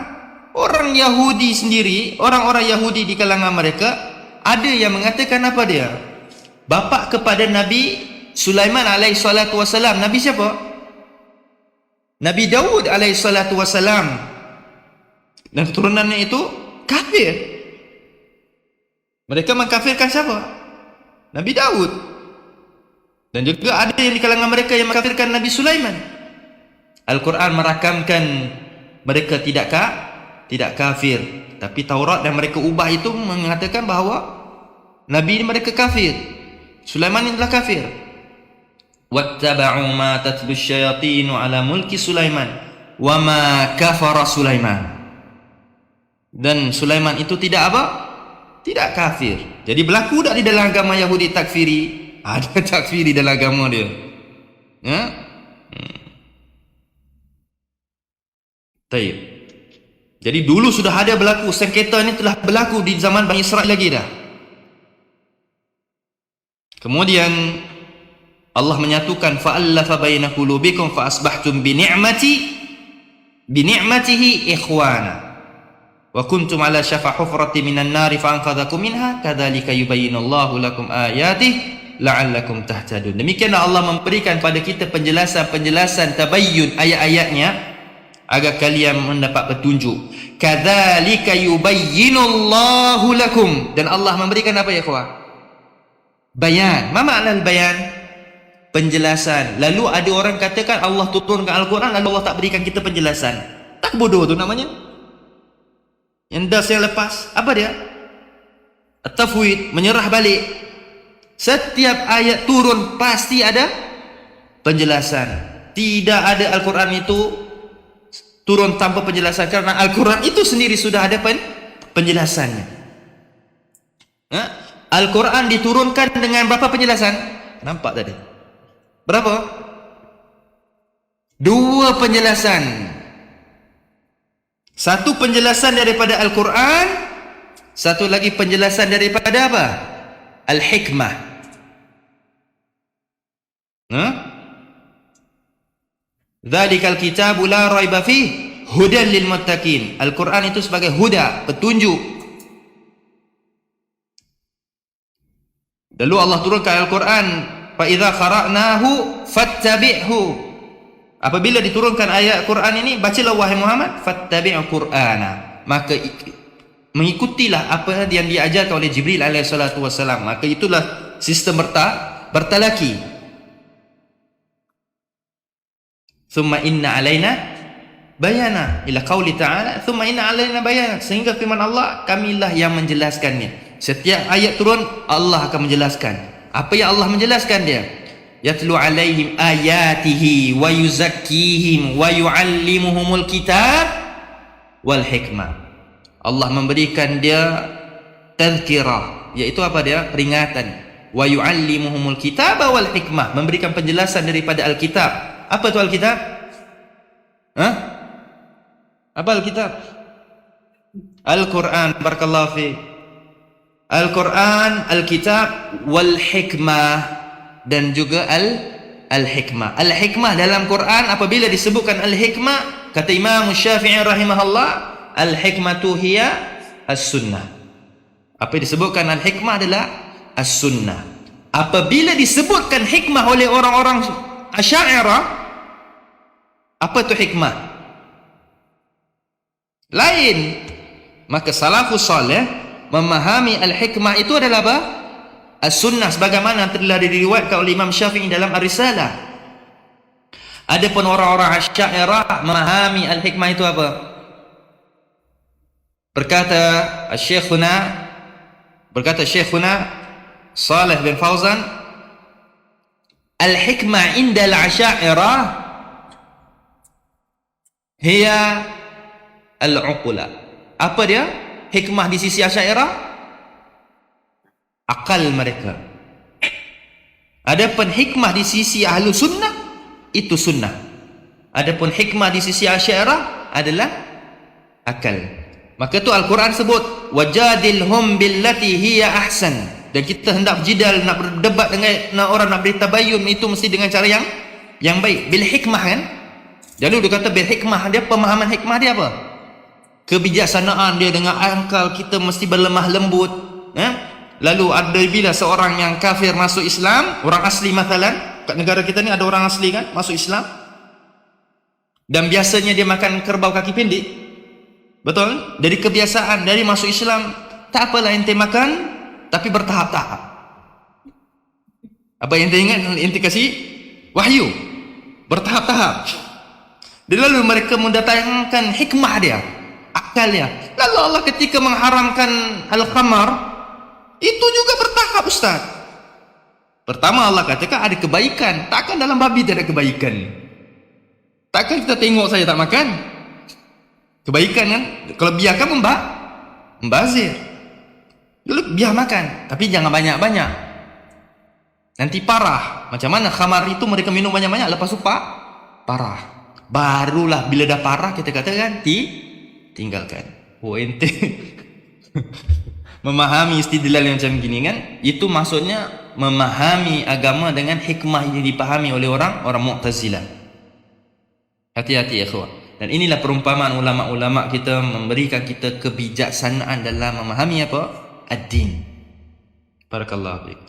Orang Yahudi sendiri, orang-orang Yahudi di kalangan mereka, ada yang mengatakan apa dia? Bapa kepada Nabi Sulaiman alaihi salatu wasalam. Nabi siapa? Nabi Daud alaihi salatu wasalam. Dan keturunannya itu kafir. Mereka mengkafirkan siapa? Nabi Daud. Dan juga ada yang di kalangan mereka yang mengkafirkan Nabi Sulaiman. Al-Quran merakamkan mereka tidak kafir, tapi Taurat dan mereka ubah itu mengatakan bahawa Nabi mereka kafir. Sulaiman ini adalah kafir. Wattaba'u ma tatlu syayatinu ala mulki Sulaiman wa ma kafara Sulaiman. Dan Sulaiman itu tidak apa? Tidak kafir. Jadi berlaku tak di dalam agama Yahudi takfiri? Ada takfiri dalam agama dia. Ya? Taib. Jadi dulu sudah ada berlaku, sengketa ini telah berlaku di zaman Bani Israel lagi dah. Kemudian Allah menyatukan fa'allafa baina qulubikum fa asbahtum bi ni'matihi ikhwana. wa kuntum ala syafa hufrati minan nari fa anqadhakum minha kadzalika yubayyinullahu lakum ayatihi la'allakum tahtadun. Demikianlah Allah memberikan pada kita penjelasan-penjelasan tabayyun ayat-ayatnya agar kalian mendapat petunjuk. Kadzalika yubayyinullahu lakum, dan Allah memberikan apa ya ikhwah? Bayan. Ma makna al-bayan? Penjelasan. Lalu ada orang katakan Allah turunkan Al-Quran lalu Allah tak berikan kita penjelasan. Tak bodoh tu namanya. Yang das yang lepas, apa dia? At-tafwid, menyerah balik. Setiap ayat turun pasti ada penjelasan. Tidak ada Al-Quran itu turun tanpa penjelasan, karena Al-Quran itu sendiri sudah ada penjelasannya. Al-Quran diturunkan dengan berapa penjelasan? Nampak tadi? Berapa? 2 penjelasan. Satu penjelasan daripada Al-Quran, satu lagi penjelasan daripada apa? Al-Hikmah. Dzalikal kitabu la raiba fihi hudan lil muttaqin. Al-Quran itu sebagai huda, petunjuk. Lalu Allah turunkan Al-Quran, fa idza qara'nahu fattabi'hu. Apabila diturunkan ayat Quran ini, bacalah wahai Muhammad, fattabi'u Qur'ana, maka mengikutilah apa yang diajarkan oleh Jibril alaihi salatu wasalam. Maka itulah sistem bertalaki. Thumma inna alaina bayana, ila qauli ta'ala thumma inna alaina bayana, sehingga firman Allah, kamilah yang menjelaskannya. Setiap ayat turun Allah akan menjelaskan. Apa yang Allah menjelaskan dia? Yatlu alaihim ayatihi wa yuzakkihim wa yuallimuhumul kitab wal hikmah. Allah memberikan dia tazkirah, iaitu apa dia? Peringatan. Wa yuallimuhumul kitab wal hikmah, memberikan penjelasan daripada Alkitab. Apa itu Alkitab? Apa Alkitab? Al-Quran. Barakallahu fi. Al-Quran, Alkitab wal hikmah, dan juga al-hikmah. Al-hikmah dalam Quran, apabila disebutkan al-hikmah, kata Imam Syafi'i rahimahullah, al-hikmatu hiya as-sunnah. Apa yang disebutkan al-hikmah adalah as-sunnah. Apabila disebutkan hikmah oleh orang-orang Asy'ariyah, apa itu hikmah? Lain. Maka salafus salih memahami al-hikmah itu adalah apa? As-sunnah, sebagaimana telah diriwayatkan oleh Imam Syafi'i dalam Ar-Risalah. Adapun orang-orang Asy'ariyah memahami al-hikmah itu apa? Berkata Syekhuna Salih bin Fauzan, al-hikmah inda al-Asy'ariyah hiya al-uqula. Apa dia? Hikmah di sisi Asy'ariyah akal mereka. Adapun hikmah di sisi ahlu sunnah itu sunnah. Adapun hikmah di sisi Asy'ariyah adalah akal. Maka tu Al-Quran sebut wajadilhum billati hiya ahsan. Dan kita hendak berjidal, nak berdebat dengan orang, nak beri tabayyun, itu mesti dengan cara yang baik, bil hikmah kan. Jadi dia kata bil hikmah, dia pemahaman hikmah dia apa? Kebijaksanaan dia dengan akal kita mesti berlemah lembut. Lalu ada bila seorang yang kafir masuk Islam, orang asli mathalan, kat negara kita ni ada orang asli kan masuk Islam, dan biasanya dia makan kerbau kaki pendek, betul? Dari kebiasaan, dari masuk Islam, tak apalah ente makan, tapi bertahap-tahap. Apa yang ente ingat? Ente kasih wahyu bertahap-tahap. Dan lalu mereka mendatangkan hikmah dia, akalnya. Lalu Allah ketika mengharamkan al-khamar, itu juga bertahap, Ustaz. Pertama Allah katakan ada kebaikan. Takkan dalam babi tidak ada kebaikan? Takkan kita tengok saya tak makan? Kebaikan kan? Kalau biarkan membazir. Lalu biar makan, tapi jangan banyak-banyak, nanti parah. Macam mana khamar itu mereka minum banyak-banyak, lepas itu parah. Barulah bila dah parah kita katakan tinggalkan. Oh ente memahami istidlal yang macam gini kan, itu maksudnya memahami agama dengan hikmah yang dipahami oleh orang Mu'tazilah. Hati-hati ya ikhwan. Dan inilah perumpamaan ulama-ulama kita memberikan kita kebijaksanaan dalam memahami apa? Ad-din. Barakallahu fiik.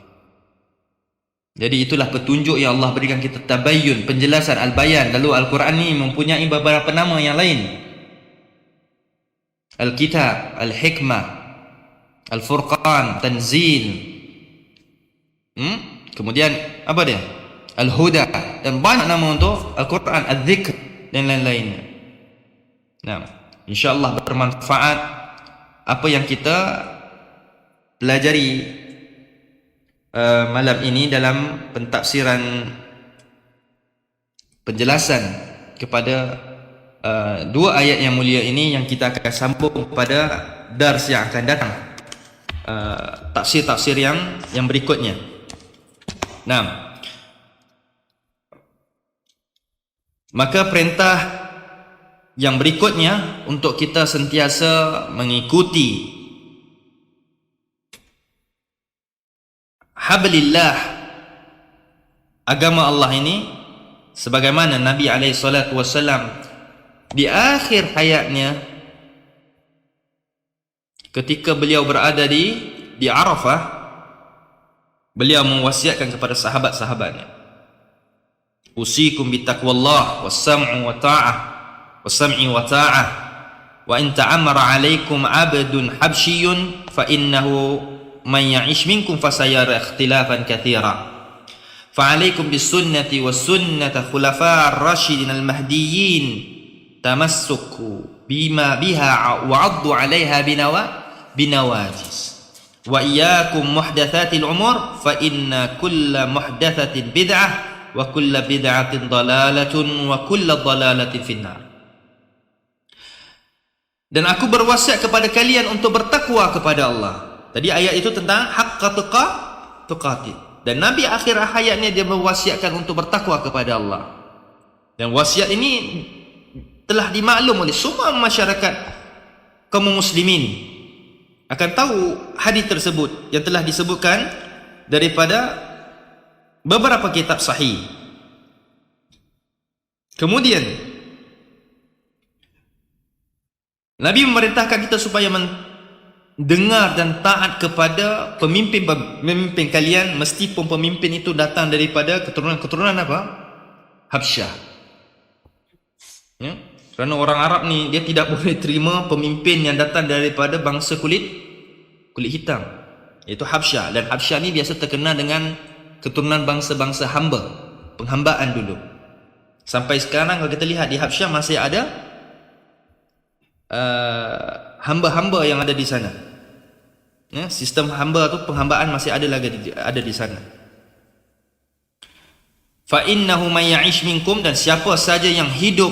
Jadi itulah petunjuk yang Allah berikan kita, tabayyun, penjelasan, al-bayan. Lalu Al-Quran ni mempunyai beberapa nama yang lain. Al-Kitab, Al-Hikmah, Al-Furqan, Tanzil. Kemudian apa dia? Al-Huda. Dan banyak nama untuk Al-Quran, Al-Dhikr dan lain-lainnya. Nah, insyaAllah bermanfaat apa yang kita pelajari malam ini dalam pentafsiran penjelasan kepada dua ayat yang mulia ini, yang kita akan sambung pada dars yang akan datang, tafsir-tafsir yang berikutnya. Nah, maka perintah yang berikutnya untuk kita sentiasa mengikuti hablillah, agama Allah ini, sebagaimana Nabi SAW di akhir hayatnya ketika beliau berada di Arafah, beliau mewasiatkan kepada sahabat-sahabatnya, usikum bitaqwallah was-sam'u wa ta'ah was-sam'i wa ta'ah wa in ta'ammara 'alaikum 'abdun habsyiyyun fa innahu man ya'ish minkum fasayara ikhtilafan katsira fa 'alaikum bis-sunnati was-sunnati khulafa'ir rasyidin al-mahdiyyin tamassuku bima biha wa 'addu 'alaiha binawajiz wa iyyakum muhdatsatil umur fa inna kulla muhdatsatin bid'ah wa kulla bid'atin dalalatun wa kulla dalalatin finnar. Dan aku berwasiat kepada kalian untuk bertakwa kepada Allah. Tadi ayat itu tentang haqqa tuqatih. Dan Nabi akhir hayatnya dia mewasiatkan untuk bertakwa kepada Allah. Dan wasiat ini telah dimaklum oleh semua masyarakat kaum muslimin. Akan tahu hadis tersebut yang telah disebutkan daripada beberapa kitab sahih. Kemudian Nabi memerintahkan kita supaya mendengar dan taat kepada pemimpin kalian, meskipun pemimpin itu datang daripada keturunan apa? Habsyah. Ya? Kerana orang Arab ni dia tidak boleh terima pemimpin yang datang daripada bangsa kulit hitam, iaitu Habsyah. Dan Habsyah ni biasa terkenal dengan keturunan bangsa-bangsa hamba, penghambaan dulu. Sampai sekarang kalau kita lihat di Habsyah masih ada hamba-hamba yang ada di sana. Ya, sistem hamba tu, penghambaan masih ada lagi di sana. Fa innahu may ya'ish minkum, dan siapa saja yang hidup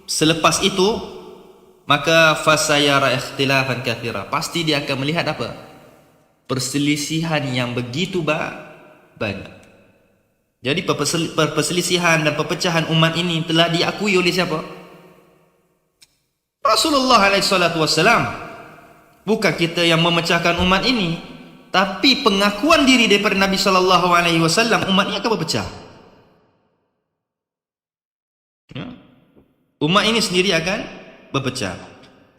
selepas itu, maka fasayara ikhtilafan katsira, pasti dia akan melihat apa? Perselisihan yang begitu banyak. Jadi perselisihan dan perpecahan umat ini telah diakui oleh siapa? Rasulullah SAW. Bukan kita yang memecahkan umat ini, tapi pengakuan diri daripada Nabi SAW, umat ini akan berpecah. Ya. Umat ini sendiri akan berpecah.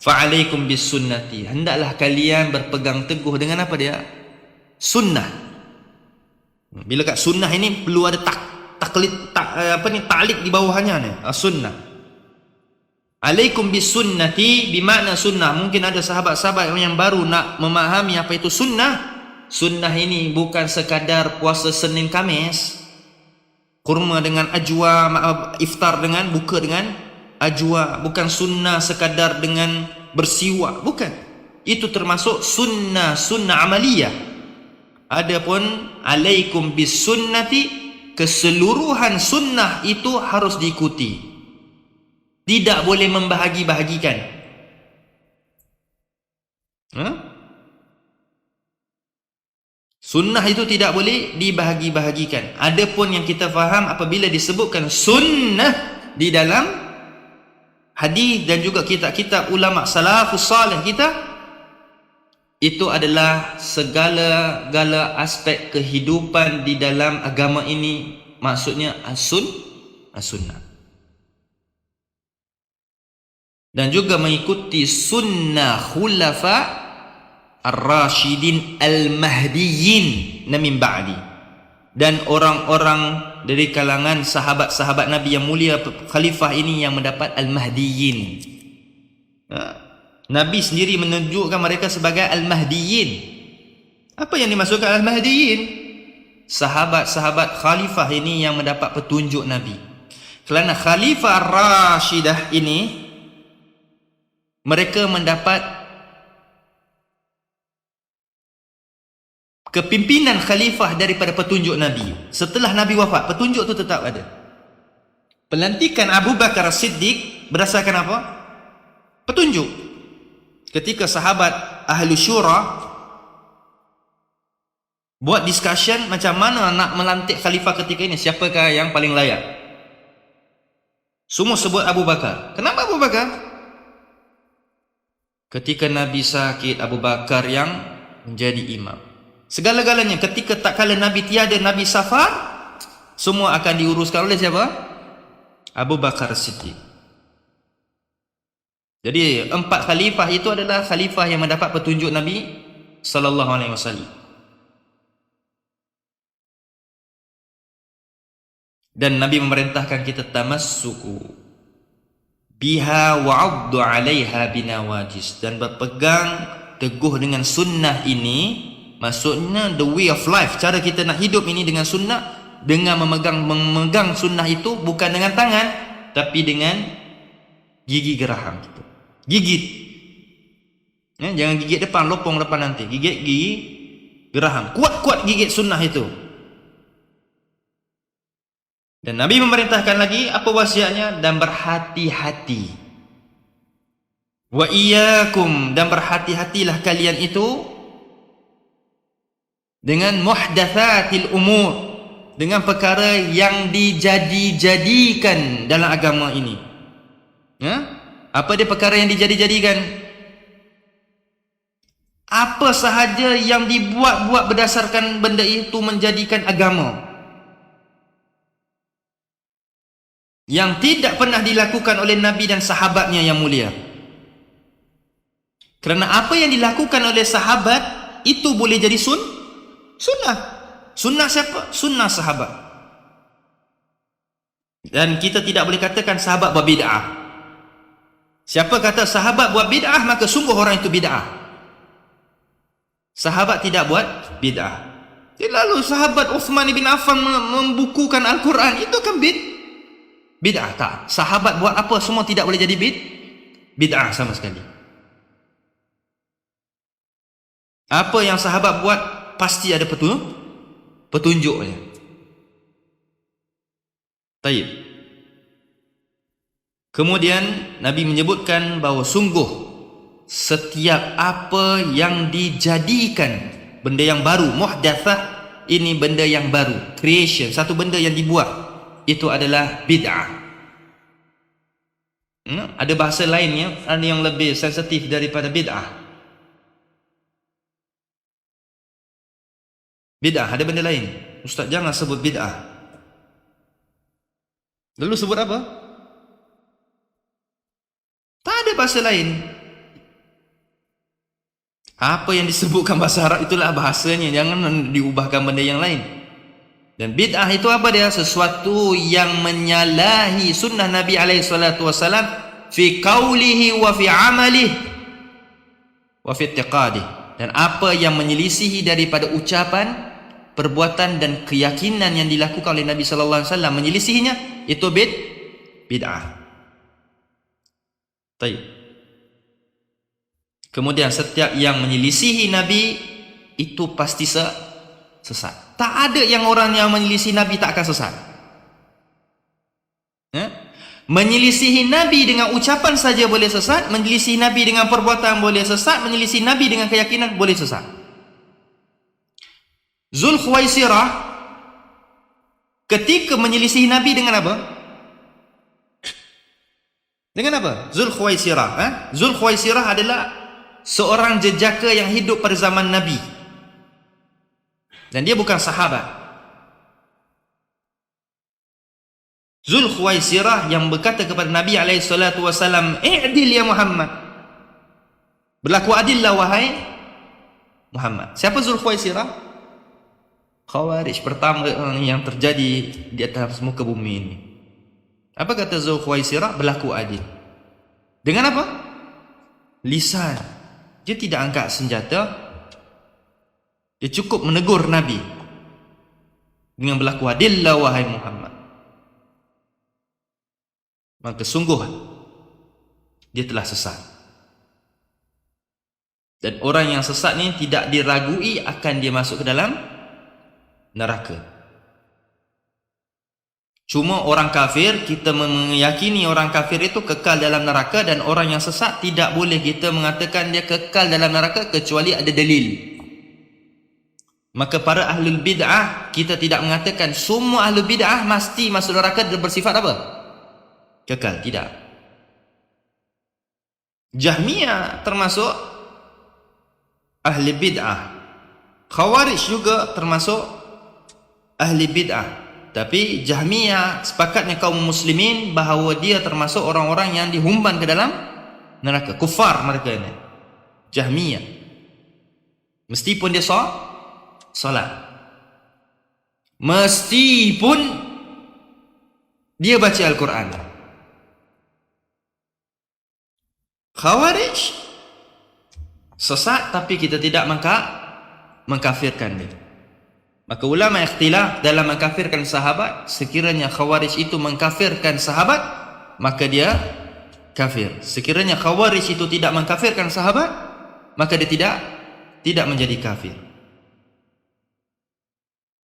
Fa'alaikum bis sunnati, hendaklah kalian berpegang teguh dengan apa dia? Sunnah. Bila kat sunnah ini perlu ada ta'liq di bawahnya ni. Sunnah. Alaikum bis sunnati, bermakna sunnah. Mungkin ada sahabat-sahabat yang baru nak memahami apa itu sunnah. Sunnah ini bukan sekadar puasa Senin Khamis, kurma dengan ajwa, iftar dengan buka dengan ajwa. Bukan sunnah sekadar dengan bersiwak, bukan. Itu termasuk sunnah amaliyah. Adapun alaikum bis sunnati, keseluruhan sunnah itu harus diikuti. Tidak boleh membahagi-bahagikan. Sunnah itu tidak boleh dibahagi-bahagikan. Adapun yang kita faham apabila disebutkan sunnah di dalam hadis dan juga kitab-kitab ulama salafus salih kita, itu adalah segala-gala aspek kehidupan di dalam agama ini. Maksudnya as-sunnah. dan juga mengikuti sunnah khulafa ar-rasyidin al-mahdiyyin min ba'di, dan orang-orang dari kalangan sahabat-sahabat Nabi yang mulia, khalifah ini yang mendapat al-mahdiyyin. Nabi sendiri menunjukkan mereka sebagai al-mahdiyyin. Apa yang dimaksudkan al-mahdiyyin? Sahabat-sahabat khalifah ini yang mendapat petunjuk Nabi. Kerana khalifah ar-rasyidah ini, mereka mendapat kepimpinan khalifah daripada petunjuk Nabi. Setelah Nabi wafat, petunjuk itu tetap ada. Pelantikan Abu Bakar As-Siddiq berdasarkan apa? Petunjuk. Ketika sahabat Ahlu Syura buat discussion macam mana nak melantik khalifah ketika ini, siapakah yang paling layak? Semua sebut Abu Bakar. Kenapa Abu Bakar? Ketika Nabi sakit, Abu Bakar yang menjadi imam. Segala-galanya, ketika tak kala Nabi tiada, Nabi safar, semua akan diuruskan oleh siapa? Abu Bakar Siddiq. Jadi 4 khalifah itu adalah khalifah yang mendapat petunjuk Nabi sallallahu alaihi wasallam. Dan Nabi memerintahkan kita tamassuku biha wa'addu 'alaiha binawajis, dan berpegang teguh dengan sunnah ini. Maksudnya the way of life, cara kita nak hidup ini dengan sunnah, dengan memegang sunnah itu bukan dengan tangan, tapi dengan gigi geraham kita. Gigit. Jangan gigit depan, lopong depan nanti. Gigit gigi geraham. Kuat-kuat gigit sunnah itu. Dan Nabi memerintahkan lagi, apa wasiatnya? Dan berhati-hati. Wa iyyakum, dan berhati-hatilah kalian itu dengan muhdatsatil umur, dengan perkara yang dijadi-jadikan dalam agama ini. Apa dia perkara yang dijadi-jadikan? Apa sahaja yang dibuat-buat berdasarkan benda itu menjadikan agama, yang tidak pernah dilakukan oleh Nabi dan sahabatnya yang mulia. Kerana apa yang dilakukan oleh sahabat itu boleh jadi sunnah. Sunnah siapa? Sunnah sahabat. Dan kita tidak boleh katakan sahabat buat bid'ah. Siapa kata sahabat buat bid'ah, maka sungguh orang itu bid'ah. Sahabat tidak buat bid'ah. Lalu sahabat Uthman bin Affan membukukan Al-Quran, itu kan bid'ah? Tak. Sahabat buat apa semua tidak boleh jadi bid'ah sama sekali. Apa yang sahabat buat pasti ada petunjuknya. Taib. Kemudian Nabi menyebutkan bahawa sungguh setiap apa yang dijadikan benda yang baru, muhdatsah, ini benda yang baru, creation, satu benda yang dibuat, itu adalah bid'ah. Ada bahasa lainnya yang lebih sensitif daripada bid'ah. Bid'ah ada benda lain. Ustaz, jangan sebut bid'ah. Lalu sebut apa? Tak ada bahasa lain. Apa yang disebutkan bahasa Arab itulah bahasanya, jangan diubahkan benda yang lain. Dan bid'ah itu apa dia? Sesuatu yang menyalahi sunnah Nabi SAW fi qawlihi wa fi amalih wa fi i'tiqadih, dan apa yang menyelisihi daripada ucapan, perbuatan dan keyakinan yang dilakukan oleh Nabi SAW, menyelisihinya, itu bid'ah. Baik. Kemudian setiap yang menyelisihi Nabi itu pasti sesat. Tak ada yang orang yang menyelisihi Nabi tak akan sesat. Menyelisihi Nabi dengan ucapan saja boleh sesat, menyelisihi Nabi dengan perbuatan boleh sesat, menyelisihi Nabi dengan keyakinan boleh sesat. Zulkhuwaisirah ketika menyelisihi Nabi dengan apa? Dengan apa? Zulkhuwaisirah. Zulkhuwaisirah adalah seorang jejaka yang hidup pada zaman Nabi. Dan dia bukan sahabat. Zul Khuwaisirah yang berkata kepada Nabi SAW, "I'dil ya Muhammad." Berlaku adillah wahai Muhammad. Siapa Zul Khuwaisirah? Khawarij pertama yang terjadi di atas muka bumi ini. Apa kata Zul Khuwaisirah? Berlaku adil. Dengan apa? Lisan. Dia tidak angkat senjata. Dia cukup menegur Nabi dengan berlaku adillah wahai Muhammad. Maka sungguh dia telah sesat. Dan orang yang sesat ni tidak diragui akan dia masuk ke dalam neraka. Cuma orang kafir, kita meyakini orang kafir itu kekal dalam neraka, dan orang yang sesat tidak boleh kita mengatakan dia kekal dalam neraka kecuali ada dalil. Maka para ahlul bid'ah, kita tidak mengatakan semua ahlul bid'ah mesti masuk neraka dan bersifat apa? Kekal, tidak. Jahmiyah termasuk ahli bid'ah. Khawarij juga termasuk ahli bid'ah. Tapi Jahmiyah sepakatnya kaum muslimin bahawa dia termasuk orang-orang yang dihumban ke dalam neraka. Kufar mereka ini, Jahmiyah. Meskipun dia solat, meskipun dia baca Al-Quran. Khawarij sesat tapi kita tidak mengkafirkan dia. Maka ulama ikhtilaf dalam mengkafirkan sahabat. Sekiranya Khawarij itu mengkafirkan sahabat, maka dia kafir. Sekiranya Khawarij itu tidak mengkafirkan sahabat, maka dia tidak menjadi kafir.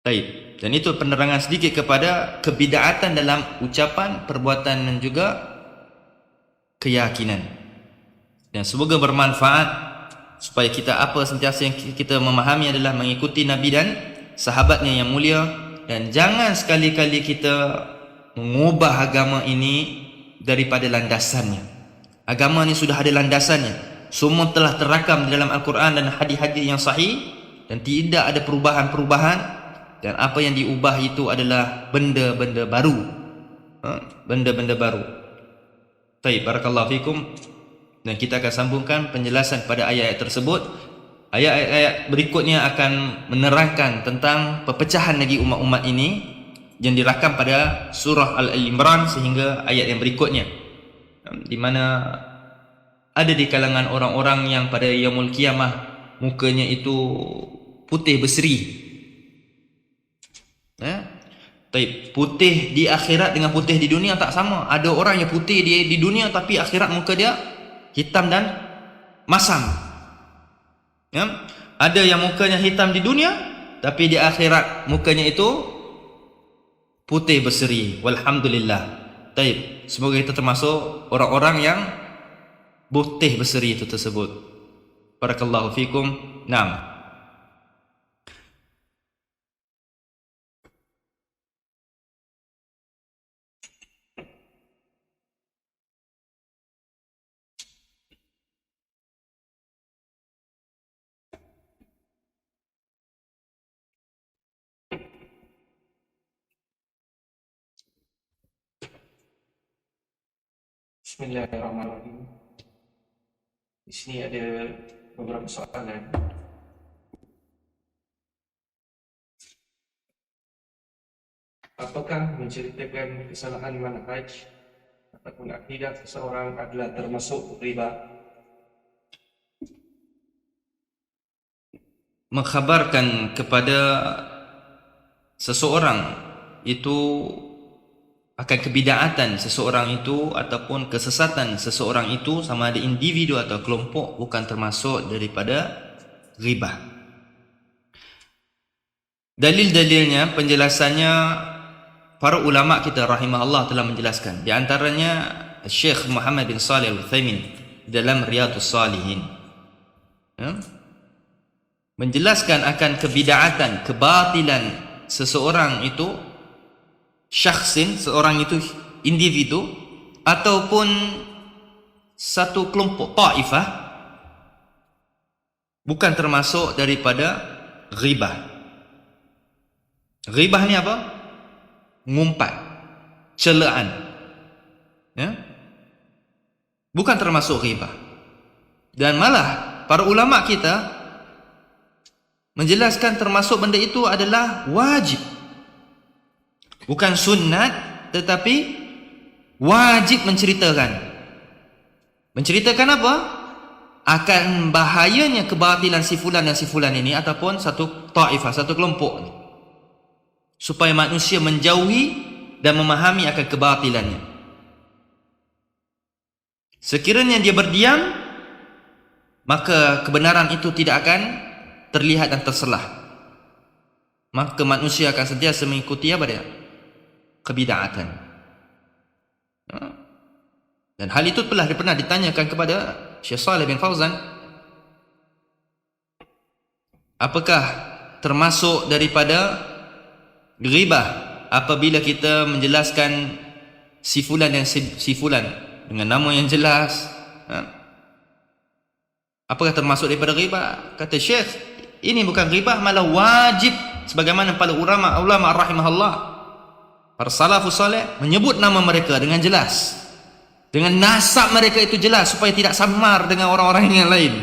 Baik. Dan itu penerangan sedikit kepada kebid'atan dalam ucapan, perbuatan dan juga keyakinan. Dan semoga bermanfaat supaya kita apa sentiasa yang kita memahami adalah mengikuti Nabi dan sahabatnya yang mulia, dan jangan sekali-kali kita mengubah agama ini daripada landasannya. Agama ini sudah ada landasannya, semua telah terakam dalam Al-Quran dan hadis-hadis yang sahih, dan tidak ada perubahan-perubahan, dan apa yang diubah itu adalah benda-benda baru. Benda-benda baru. Baik, barakallahu fikum. Dan kita akan sambungkan penjelasan pada ayat-ayat tersebut. Ayat-ayat berikutnya akan menerangkan tentang perpecahan lagi umat-umat ini yang dirakam pada surah Al-Imran sehingga ayat yang berikutnya, di mana ada di kalangan orang-orang yang pada yaumul qiyamah mukanya itu putih berseri. Putih di akhirat dengan putih di dunia tak sama. Ada orang yang putih di dunia tapi akhirat muka dia hitam dan masam. Ada yang mukanya hitam di dunia tapi di akhirat mukanya itu putih berseri. Walhamdulillah. Taib. Semoga kita termasuk orang-orang yang putih berseri itu tersebut. Barakallahu fikum. Naam. Bismillahirrahmanirrahim. Di sini ada beberapa soalan. Apakah menceritakan kesalahan manhaj ataupun akidah seseorang adalah termasuk riba? Mengkhabarkan kepada seseorang itu akan kebid'atan seseorang itu ataupun kesesatan seseorang itu, sama ada individu atau kelompok, bukan termasuk daripada riba. Dalil-dalilnya, penjelasannya para ulama kita rahimahullah telah menjelaskan. Di antaranya Syekh Muhammad bin Shalih Al-Utsaimin dalam Riyadhus Shalihin menjelaskan akan kebid'atan, kebatilan seseorang itu, syakhsin, seorang itu individu ataupun satu kelompok ta'ifah, bukan termasuk daripada ghibah. Ghibah ni apa? Ngumpat. celaan. Ya? Bukan termasuk ghibah. Dan malah para ulama kita menjelaskan termasuk benda itu adalah wajib. Bukan sunat, tetapi wajib menceritakan. Menceritakan apa? Akan bahayanya kebatilan si fulan dan si fulan ini, ataupun satu taifah, satu kelompok ini, supaya manusia menjauhi dan memahami akan kebatilannya. Sekiranya dia berdiam, maka kebenaran itu tidak akan terlihat dan terselah. Maka manusia akan sentiasa mengikuti apa dia? Kebid'atan. Dan hal itu pernah ditanyakan kepada Syekh Shalih bin Fauzan, apakah termasuk daripada ghibah apabila kita menjelaskan si fulan dan si fulan dengan nama yang jelas? Apakah termasuk daripada ghibah? Kata Syekh, ini bukan ghibah, malah wajib, sebagaimana para ulama rahimahullah, para salafus salih menyebut nama mereka dengan jelas, dengan nasab mereka itu jelas, supaya tidak samar dengan orang-orang yang lain.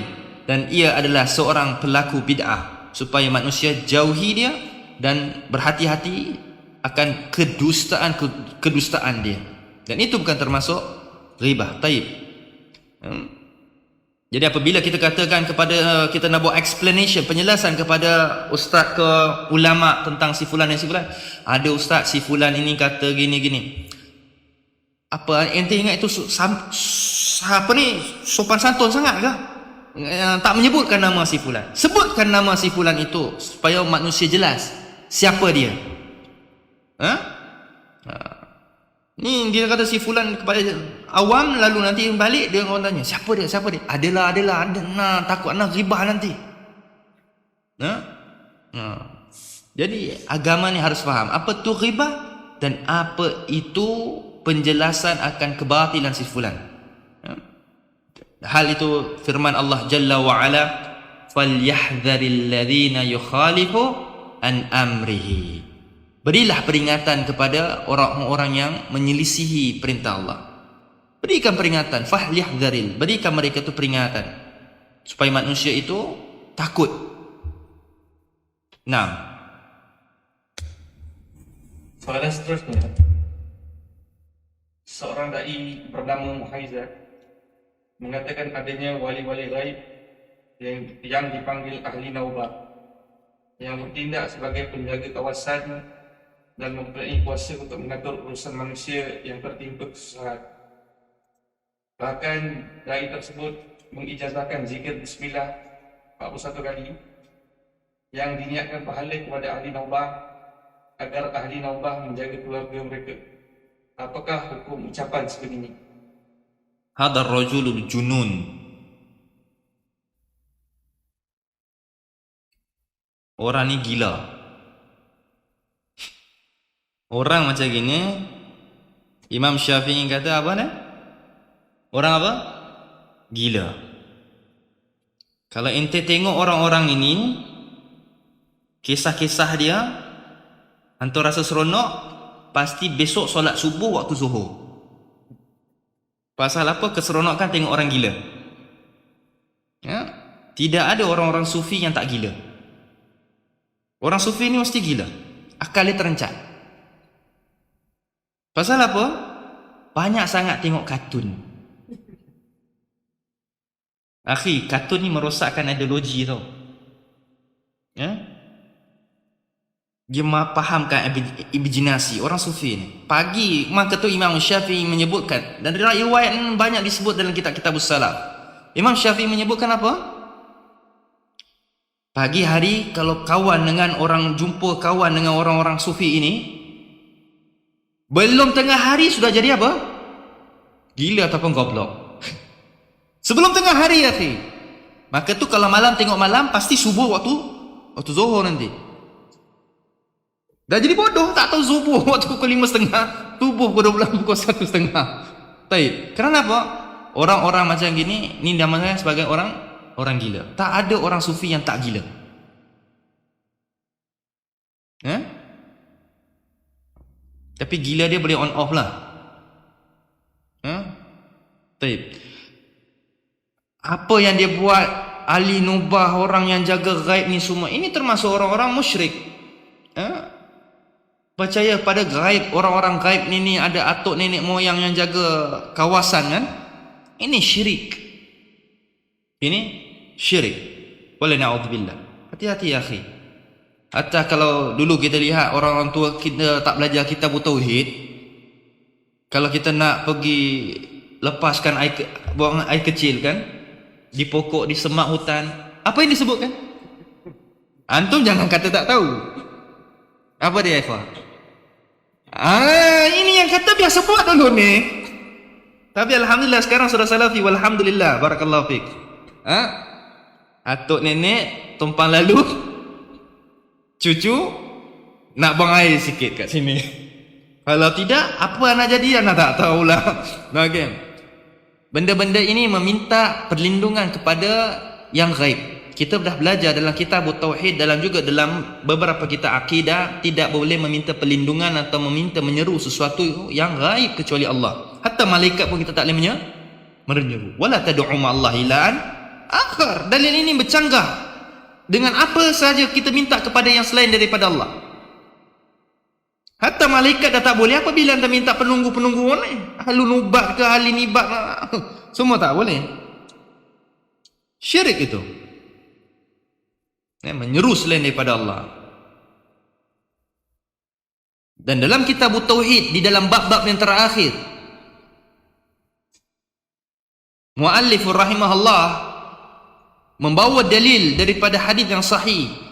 Dan ia adalah seorang pelaku bid'ah, supaya manusia jauhi dia dan berhati-hati akan kedustaan dia. Dan itu bukan termasuk ghibah. Taib. Jadi apabila kita katakan kepada, kita nak buat explanation, penjelasan kepada ustaz ke ulama tentang si fulan dan si fulan, ada ustaz si fulan ini kata gini-gini, apa ente ingat itu apa ni, sopan santun sangat ke? Tak menyebutkan nama si fulan. Sebutkan nama si fulan itu supaya manusia jelas siapa dia. Ni dia kata si fulan kepada awam, lalu nanti balik dia orang tanya, siapa dia? Adalah nah, takut nak ghibah nanti. Jadi agama ni harus faham apa tu ghibah dan apa itu penjelasan akan kebatilan si fulan. Hal itu firman Allah Jalla wa Ala, falyahdharil ladzina yukhalifu an amrihi. Berilah peringatan kepada orang-orang yang menyelisihi perintah Allah. Berikan peringatan, falyahdharil, berikan mereka itu peringatan supaya manusia itu takut. Soalan seterusnya, seorang dai bernama Muhaizat mengatakan adanya wali-wali gaib yang dipanggil ahli naubah, yang bertindak sebagai penjaga kawasan dan mempunyai kuasa untuk mengatur urusan manusia yang tertimpa kesusahan. Bahkan dai tersebut mengijazahkan zikir bismillah 41 kali yang diniatkan pahala kepada ahli naubah agar ahli naubah menjaga keluarga mereka. Apakah hukum ucapan sebegini? Hadar rajulul junun. Orang ni gila. Orang macam gini, Imam Syafi'i kata apa ni? Orang apa? Gila. Kalau ente tengok orang-orang ini, kisah-kisah dia, hantu rasa seronok, pasti besok solat subuh waktu zuhur. Pasal apa? Keseronokan tengok orang gila. Tidak ada orang-orang sufi yang tak gila. Orang sufi ni mesti gila, akal dia terencat. Pasal apa? Banyak sangat tengok kartun. Akhi, kartun ni merosakkan ideologi tau. Dia fahamkan imajinasi orang sufi ni. Pagi, maka tu Imam Syafi'i menyebutkan, dan riwayat banyak disebut dalam kitab-kitab salaf. Imam Syafi'i menyebutkan apa? Pagi hari kalau jumpa kawan dengan orang-orang sufi ini, belum tengah hari sudah jadi apa? Gila ataupun goblok. Sebelum tengah hari, akhi. Maka tu kalau malam tengok malam, pasti subuh waktu zuhur nanti. Dah jadi bodoh, tak tahu subuh waktu pukul 5.30, subuh pukul 1.30. Baik. Kenapa? Orang-orang macam gini, ni namanya sebagai orang gila. Tak ada orang sufi yang tak gila. Tapi gila dia boleh on off lah. Taib. Apa yang dia buat, ahli nubah, orang yang jaga gaib ni semua, ini termasuk orang-orang musyrik. Percaya pada gaib, orang-orang gaib ni ada atuk nenek moyang yang jaga kawasan kan. Ini syirik. Ini syirik. Wala na'udzubillah. Hati-hati ya akhi. Hatta kalau dulu kita lihat orang-orang tua kita tak belajar kitab tauhid, kalau kita nak pergi lepaskan air, buang air kecil kan, di pokok, di semak hutan, apa yang disebutkan? Antum jangan kata tak tahu. Apa dia Eva? Ini yang kata biasa buat dulu ni. Tapi alhamdulillah sekarang sudah salafi, walhamdulillah, barakallahu fiik. Atuk nenek tumpang lalu, cucu nak buang air sikit kat sini. Kalau tidak, apa nak jadi anak tak tahulah. Okay. Benda-benda ini meminta perlindungan kepada yang gaib. Kita dah belajar dalam kitab tauhid, dalam juga dalam beberapa kitab akidah, tidak boleh meminta perlindungan atau meminta menyeru sesuatu yang gaib kecuali Allah. Hatta malaikat pun kita tak boleh menyeru. Wala tad'u ma'allahi ilahan akhar. Dalil ini bercanggah dengan apa saja kita minta kepada yang selain daripada Allah. Hatta malaikat dah tak boleh, apabila anda minta penunggu-penunggu ni, ahli nubat ke ahli nibat, semua tak boleh. Syirik itu, menyeru selain daripada Allah. Dan dalam kitab tauhid, di dalam bab-bab yang terakhir, muallifur rahimahullah membawa dalil daripada hadis yang sahih.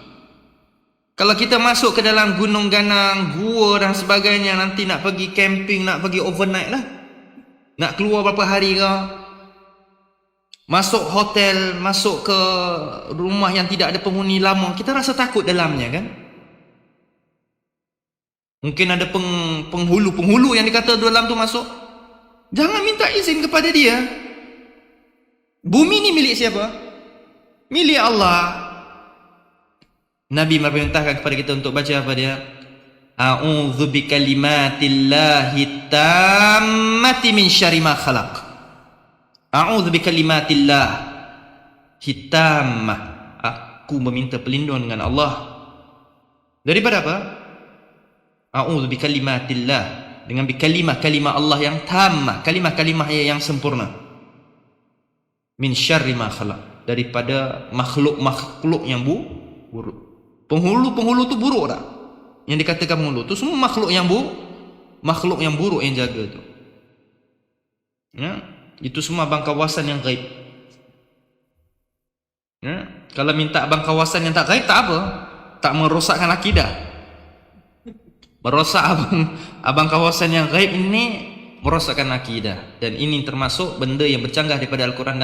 Kalau kita masuk ke dalam gunung ganang, gua dan sebagainya, nanti nak pergi camping, nak pergi overnight lah, nak keluar berapa hari ke, masuk hotel, masuk ke rumah yang tidak ada penghuni lama, kita rasa takut dalamnya kan. Mungkin ada penghulu yang dikata dalam tu masuk. Jangan minta izin kepada dia. Bumi ni milik siapa? Milik Allah. Nabi memerintahkan kepada kita untuk baca apa dia? A'udzu bikalimatillahi tammati min syarri ma khalaq. A'udzu bikalimatillahi tammah. Aku meminta perlindungan dengan Allah daripada apa? A'udzu bikalimatillah, dengan kalimah Allah yang tammah, kalimah yang sempurna. Min syarri ma khalaq, daripada makhluk yang buruk. Penghulu tu buruk tak? Yang dikatakan penghulu tu semua makhluk yang buruk yang jaga tu. Ya, itu semua abang kawasan yang gaib. Ya, kalau minta abang kawasan yang tak gaib, tak apa, tak merosakkan akidah. Merosak abang kawasan yang gaib ini merosakkan akidah, dan ini termasuk benda yang bercanggah daripada Al-Quran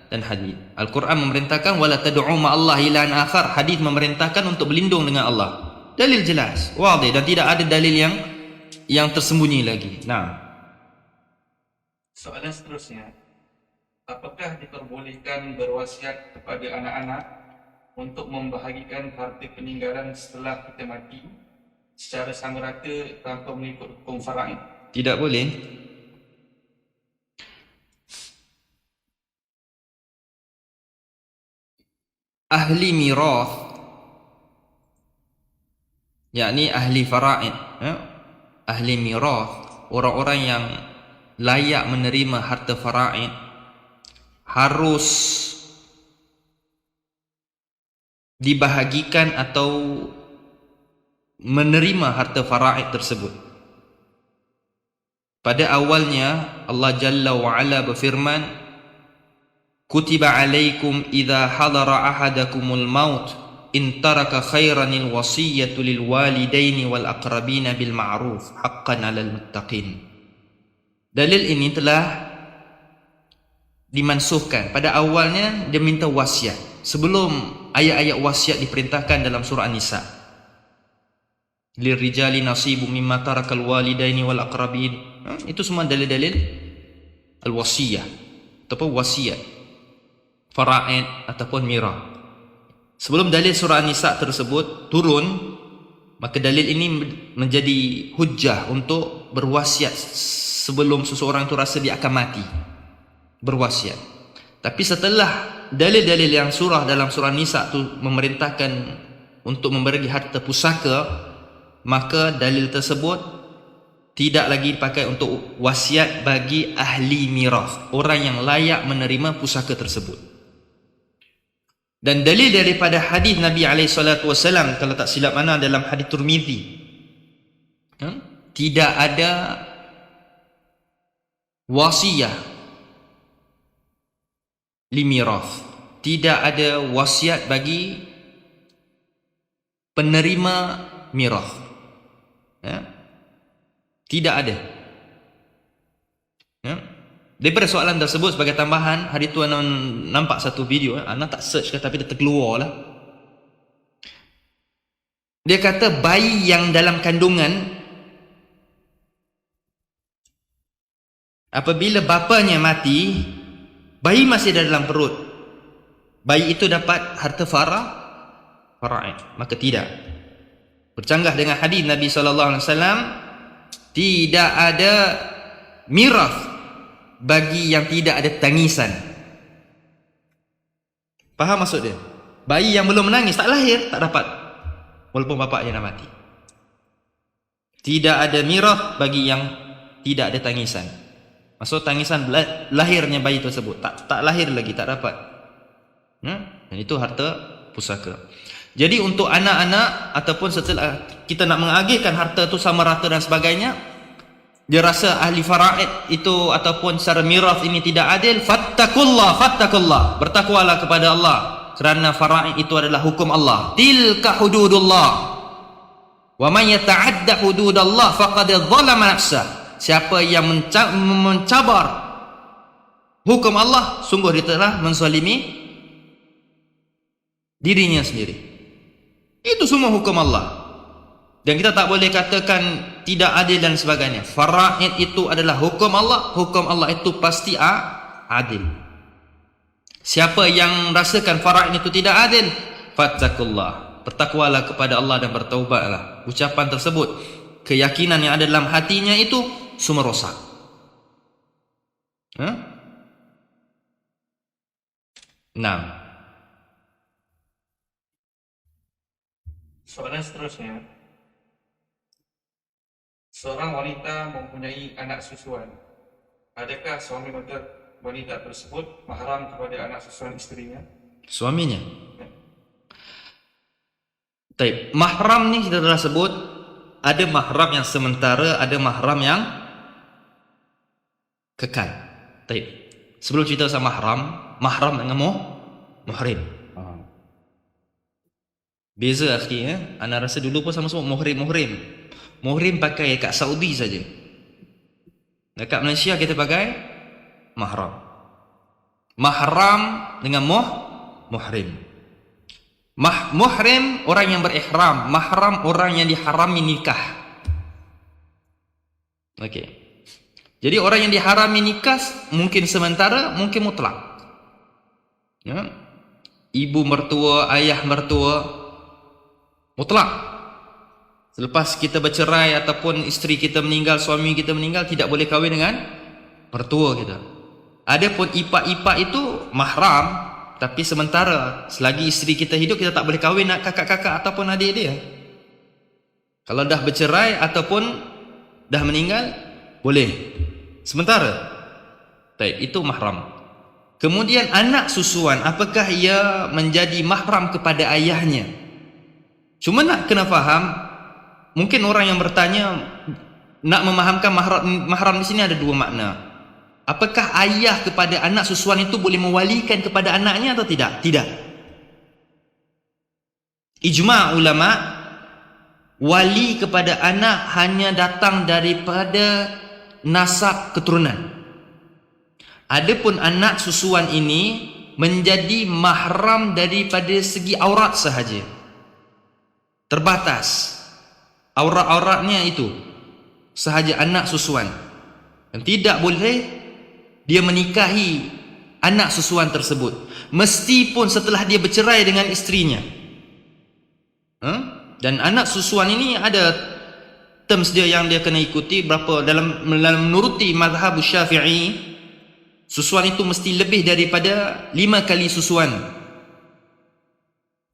dan hadis. Al-Quran memerintahkan wala tad'u ma'allahi ilahan akhar. Hadis memerintahkan untuk berlindung dengan Allah. Dalil jelas, wadih, dan tidak ada dalil yang tersembunyi lagi. Nah, soalan seterusnya, apakah diperbolehkan berwasiat kepada anak-anak untuk membahagikan harta peninggalan setelah kita mati secara sama rata tanpa mengikut hukum faraid? tidak boleh. Ahli mirath, yakni ahli faraid, ahli mirath, orang-orang yang layak menerima harta faraid, harus dibahagikan atau menerima harta faraid tersebut. Pada awalnya Allah Jalla wa Ala berfirman, Kutiba alaikum idha hadara ahadakumul maut in taraka khairanil wasiyyatu lil walidaini wal aqrabina bil ma'ruf haqqan 'alal muttaqin. Dalil ini telah dimansuhkan. Pada awalnya dia minta wasiat sebelum ayat-ayat wasiat diperintahkan dalam surah An-Nisa. Lirijali nasibu mimma tarakal walidaini wal aqrabin. Itu semua dalil-dalil al-wasiyah ataupun wasiat, faraid ataupun mirah. Sebelum dalil surah An-Nisa tersebut turun, Maka dalil ini menjadi hujjah untuk berwasiat sebelum seseorang itu rasa dia akan mati. Berwasiat. Tapi setelah dalil-dalil yang dalam surah Nisa tu memerintahkan untuk memberi harta pusaka, maka dalil tersebut tidak lagi dipakai untuk wasiat bagi ahli mirath, orang yang layak menerima pusaka tersebut. Dan dalil daripada hadis Nabi SAW, kalau tak silap mana dalam hadis Tirmizi, tidak ada wasiyah li mirath, tidak ada wasiat bagi penerima mirath, tidak ada. Daripada soalan tersebut, sebagai tambahan, hari tu anak nampak satu video, anak tak search ke, tapi dia terkeluar lah. Dia kata bayi yang dalam kandungan, apabila bapanya mati, bayi masih ada dalam perut, bayi itu dapat harta fara'id, maka tidak. Bercanggah dengan hadis Nabi SAW, tidak ada mirath bagi yang tidak ada tangisan. Faham maksud dia? Bayi yang belum menangis, tak lahir, tak dapat, walaupun bapaknya dah mati. Tidak ada mirath bagi yang tidak ada tangisan. Maksud tangisan lahirnya bayi tersebut, tak lahir lagi, tak dapat. Dan itu harta pusaka. Jadi untuk anak-anak, ataupun setelah kita nak mengagihkan harta tu sama rata dan sebagainya, dia rasa ahli fara'id itu ataupun secara mirath ini tidak adil, fattakullah, bertakwalah kepada Allah, kerana fara'id itu adalah hukum Allah. Tilka hududullah, wa man yata'adda hududallah faqad zalama nafsah. Siapa yang mencabar hukum Allah, sungguh dia telah menzalimi dirinya sendiri. Itu semua hukum Allah. Dan kita tak boleh katakan tidak adil dan sebagainya. Fara'id itu adalah hukum Allah. Hukum Allah itu pasti adil. Siapa yang rasakan fara'id itu tidak adil, fattakullah, bertakwalah kepada Allah dan bertaubatlah. Ucapan tersebut, keyakinan yang ada dalam hatinya itu semua rosak. Soalan seterusnya, seorang wanita mempunyai anak susuan. Adakah suami wanita tersebut mahram kepada anak susuan isterinya? Suaminya. Taib. Mahram ni kita telah sebut, ada mahram yang sementara, ada mahram yang kekal. Taib. Sebelum cerita pasal mahram dengan muhrim. Beza akhi, Ana rasa dulu pun sama-sama muhrim. Muhrim pakai kat Saudi saja. Dekat Malaysia kita pakai mahram. Mahram dengan muhrim. Muhrim orang yang berihram, mahram orang yang diharami nikah. Okey. Jadi orang yang diharami nikah mungkin sementara, mungkin mutlak. Ya. Ibu mertua, ayah mertua, mutlak. Selepas kita bercerai ataupun isteri kita meninggal, suami kita meninggal, tidak boleh kahwin dengan mertua kita. Adapun ipak-ipak itu mahram, tapi sementara, selagi isteri kita hidup, kita tak boleh kahwin nak kakak-kakak ataupun adik dia. Kalau dah bercerai ataupun dah meninggal, boleh. Sementara. Baik, itu mahram. Kemudian anak susuan, apakah ia menjadi mahram kepada ayahnya? Cuma nak kena faham, mungkin orang yang bertanya nak memahamkan mahram di sini ada dua makna. Apakah ayah kepada anak susuan itu boleh mewalikan kepada anaknya atau tidak? Tidak. Ijma' ulama, wali kepada anak hanya datang daripada nasab keturunan. Adapun anak susuan ini menjadi mahram daripada segi aurat sahaja. Terbatas aurat-auratnya itu sahaja anak susuan. Dan tidak boleh dia menikahi anak susuan tersebut, meskipun setelah dia bercerai dengan isterinya. Dan anak susuan ini ada terms dia yang dia kena ikuti. Berapa dalam menuruti mazhab Syafi'i, susuan itu mesti lebih daripada 5 kali susuan.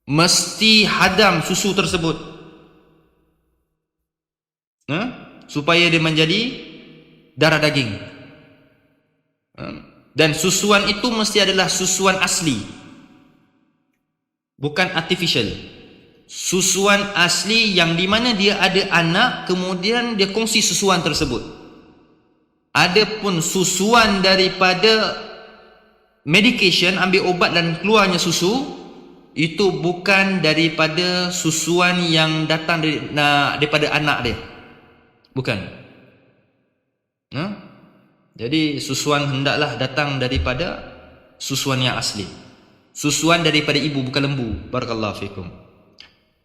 Mesti hadam susu tersebut, supaya dia menjadi darah daging. Dan susuan itu mesti adalah susuan asli, bukan artificial. Susuan asli yang di mana dia ada anak, kemudian dia kongsi susuan tersebut. Adapun susuan daripada medication, ambil obat dan keluarnya susu, itu bukan daripada susuan yang datang daripada anak dia. Bukan. Jadi susuan hendaklah datang daripada susuan yang asli. Susuan daripada ibu, bukan lembu. Barakallahu fikum.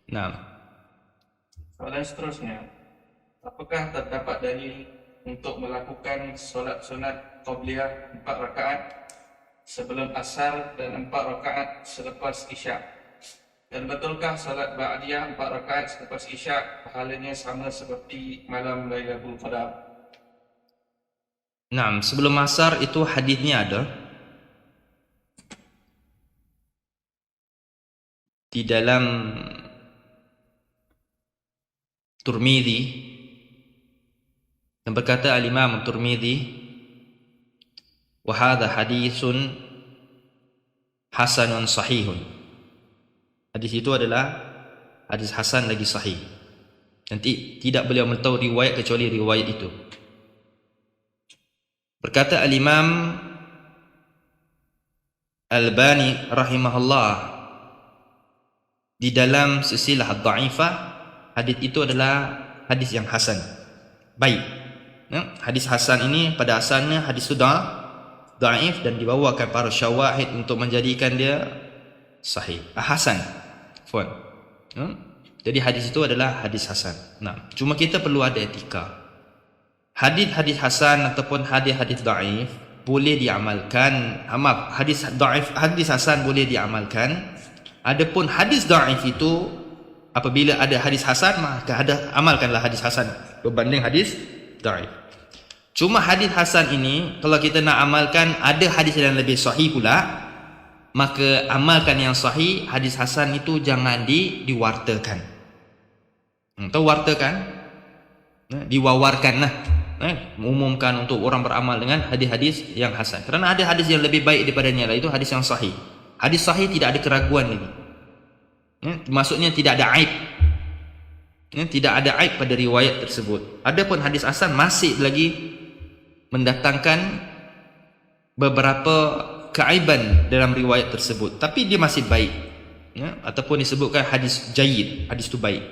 Nah, Soalan seterusnya, apakah terdapat dalil untuk melakukan solat sunat qabliyah 4 rakaat sebelum asar dan 4 rakaat selepas isyak? Dan betulkah solat ba'diyah 4 rakaat selepas isyak pahalanya sama seperti malam Lailatul Qadar? nah, sebelum asar itu hadisnya ada di dalam Tirmidzi, dan berkata al-Imam Tirmidzi, wa hadha haditsun hasanun sahihun. Hadis itu adalah hadis hasan lagi sahih. Nanti tidak beliau tahu riwayat kecuali riwayat itu. Berkata al-Imam Al-Albani rahimahullah di dalam silsilah ad-dha'ifah, hadis itu adalah hadis yang hasan, baik. Hadis hasan ini pada asalnya hadis sudah dhaif dan dibawakan para syawahid untuk menjadikan dia sahih, hasan. Jadi hadis itu adalah hadis hasan. Nah, cuma kita perlu ada etika. Hadis-hadis hasan ataupun hadis-hadis dhaif boleh diamalkan. Hadis dhaif, hadis hasan boleh diamalkan. Adapun hadis dhaif itu, apabila ada hadis hasan, maka amalkanlah hadis hasan berbanding hadis dhaif. Cuma hadis hasan ini, kalau kita nak amalkan, ada hadis yang lebih sahih pula, maka amalkan yang sahih. Hadis hasan itu jangan diwartakan. Tahu wartakan? Diwawarkan lah. Umumkan untuk orang beramal dengan hadis-hadis yang hasan. Kerana ada hadis yang lebih baik daripadanya, itu hadis yang sahih. Hadis sahih tidak ada keraguan lagi. Maksudnya tidak ada aib. Tidak ada aib pada riwayat tersebut. Adapun hadis hasan masih lagi mendatangkan beberapa keaiban dalam riwayat tersebut, tapi dia masih baik, ataupun disebutkan hadis jayyid, hadis itu baik.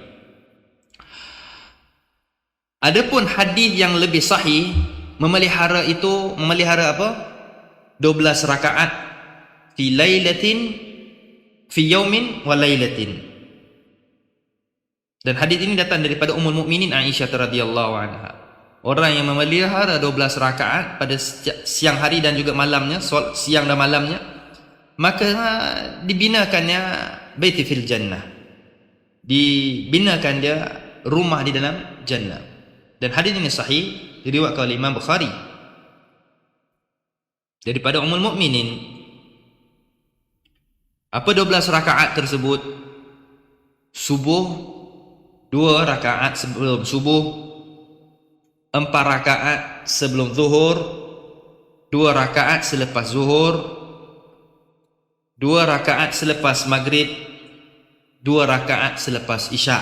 Adapun hadis yang lebih sahih, memelihara apa? 12 rakaat fi lailatin, fi yaumin wa lailatin. Dan hadis ini datang daripada Ummul Mukminin Aisyah radhiyallahu anha. Orang yang memelihara 12 rakaat pada siang hari dan juga malamnya, siang dan malamnya, maka dibinakannya baiti fil jannah. Dibinakan dia rumah di dalam jannah. Dan hadis ini sahih, diriwayatkan oleh Imam Bukhari daripada Ummul Mukminin. Apa 12 rakaat tersebut? Subuh 2 rakaat sebelum subuh, 4 rakaat sebelum zuhur, 2 rakaat selepas zuhur, 2 rakaat selepas maghrib, 2 rakaat selepas isyak.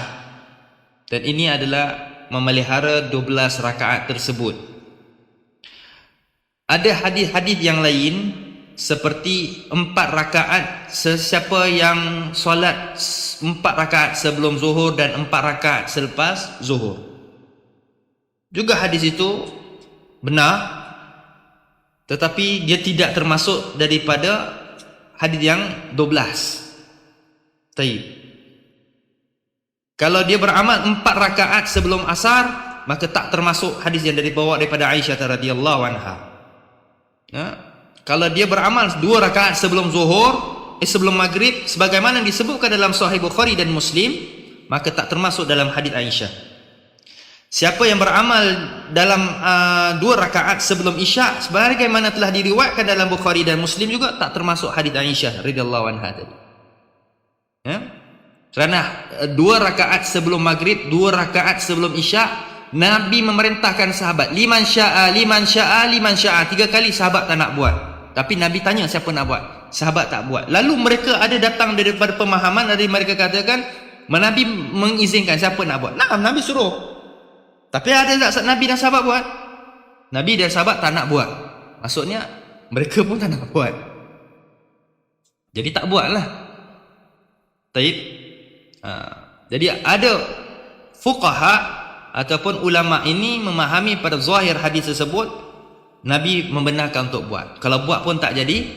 Dan ini adalah memelihara 12 rakaat tersebut. Ada hadis-hadis yang lain seperti 4 rakaat, sesiapa yang solat 4 rakaat sebelum zuhur dan 4 rakaat selepas zuhur. Juga hadis itu benar, tetapi dia tidak termasuk daripada hadis yang 12. Taib. Kalau dia beramal 4 rakaat sebelum asar, maka tak termasuk hadis yang dibawa daripada Aisyah radhiyallahu anha. Kalau dia beramal 2 rakaat sebelum zuhur, sebelum maghrib, sebagaimana disebutkan dalam Sahih Bukhari dan Muslim, maka tak termasuk dalam hadis Aisyah. Siapa yang beramal dalam 2 rakaat sebelum Isya sebagaimana telah diriwayatkan dalam Bukhari dan Muslim juga, tak termasuk hadis Aisyah radhiyallahu anha tadi. Ya? Kerana 2 rakaat sebelum maghrib, 2 rakaat sebelum Isya, Nabi memerintahkan sahabat, liman sya'a, liman sya'a, liman sya'a. 3 kali sahabat tak nak buat. Tapi Nabi tanya siapa nak buat. Sahabat tak buat. Lalu mereka ada datang daripada pemahaman, dari mereka katakan, Nabi mengizinkan, siapa nak buat. Nah, Nabi suruh. Tapi ada tak Nabi dan sahabat buat? Nabi dan sahabat tak nak buat. Maksudnya mereka pun tak nak buat. Jadi tak buatlah. Taib. Jadi ada fuqaha ataupun ulama ini memahami pada zahir hadis tersebut, Nabi membenarkan untuk buat. Kalau buat pun tak jadi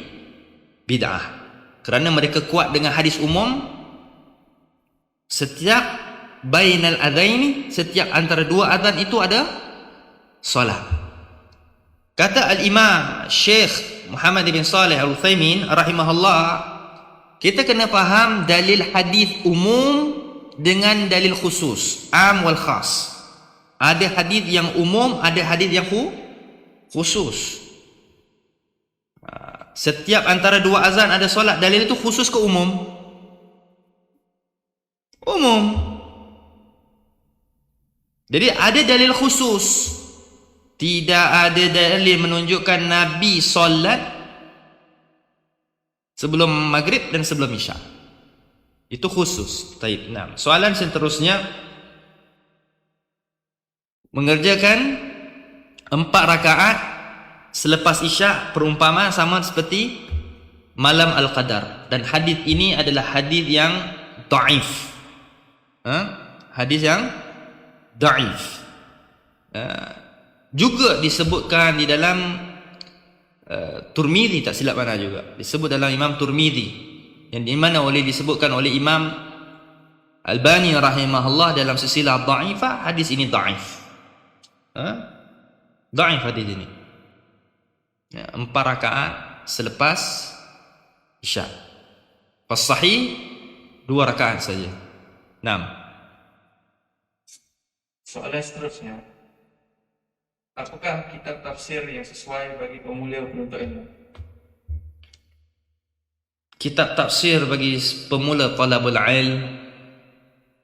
bid'ah. Kerana mereka kuat dengan hadis umum, setiap bainal adzaini, setiap antara 2 azan itu ada solat. Kata al-Imam Syekh Muhammad bin Saleh Al-Utsaimin rahimahullah, kita kena faham dalil hadis umum dengan dalil khusus, am wal khas. Ada hadis yang umum, ada hadis yang khusus. Setiap antara 2 azan ada solat, dalil itu khusus ke umum? Umum. Jadi ada dalil khusus. Tidak ada dalil menunjukkan Nabi solat sebelum maghrib dan sebelum isya. Itu khusus. Taib. Nah, soalan seterusnya, mengerjakan 4 rakaat selepas isya perumpamaan sama seperti malam al-qadar. Dan hadis ini adalah hadis yang dhaif. Hadis yang dhaif. Juga disebutkan di dalam Turmizi, tak silap mana juga disebut dalam Imam Turmizi, yang di mana disebutkan oleh Imam Albani rahimahullah dalam silsilah dhaifah, hadis ini dhaif. Dhaif hadis ini. 4 rakaat selepas isya. Pas sahih 2 rakaat saja. 6. Soalan seterusnya, apakah kitab tafsir yang sesuai bagi pemula penuntut ilmu? Kitab tafsir bagi pemula talabul ilm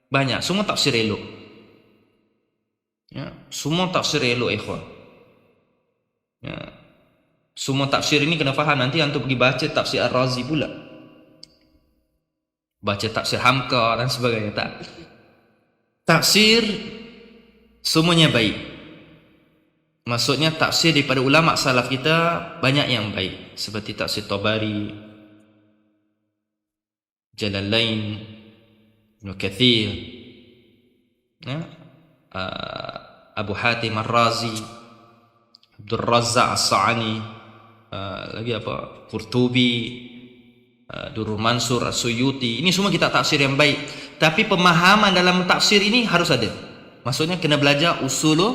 banyak, semua tafsir elok. Ya, semua tafsir elok ikhwan. Ya. Semua tafsir ini kena faham, nanti antum pergi baca tafsir Ar-Razi pula. Baca tafsir Hamka dan sebagainya, tak. Tafsir semuanya baik. Maksudnya tafsir daripada ulama salaf kita banyak yang baik, seperti tafsir Tabari, Jalalain, Ibn Kathir, Abu Hatim Ar-Razi, Abdul Razzaq As-Sa'ani, lagi apa, Qurtubi, Durrul Mansur As-Suyuti. Ini semua kitab tafsir yang baik. Tapi pemahaman dalam tafsir ini harus ada. Maksudnya kena belajar usulul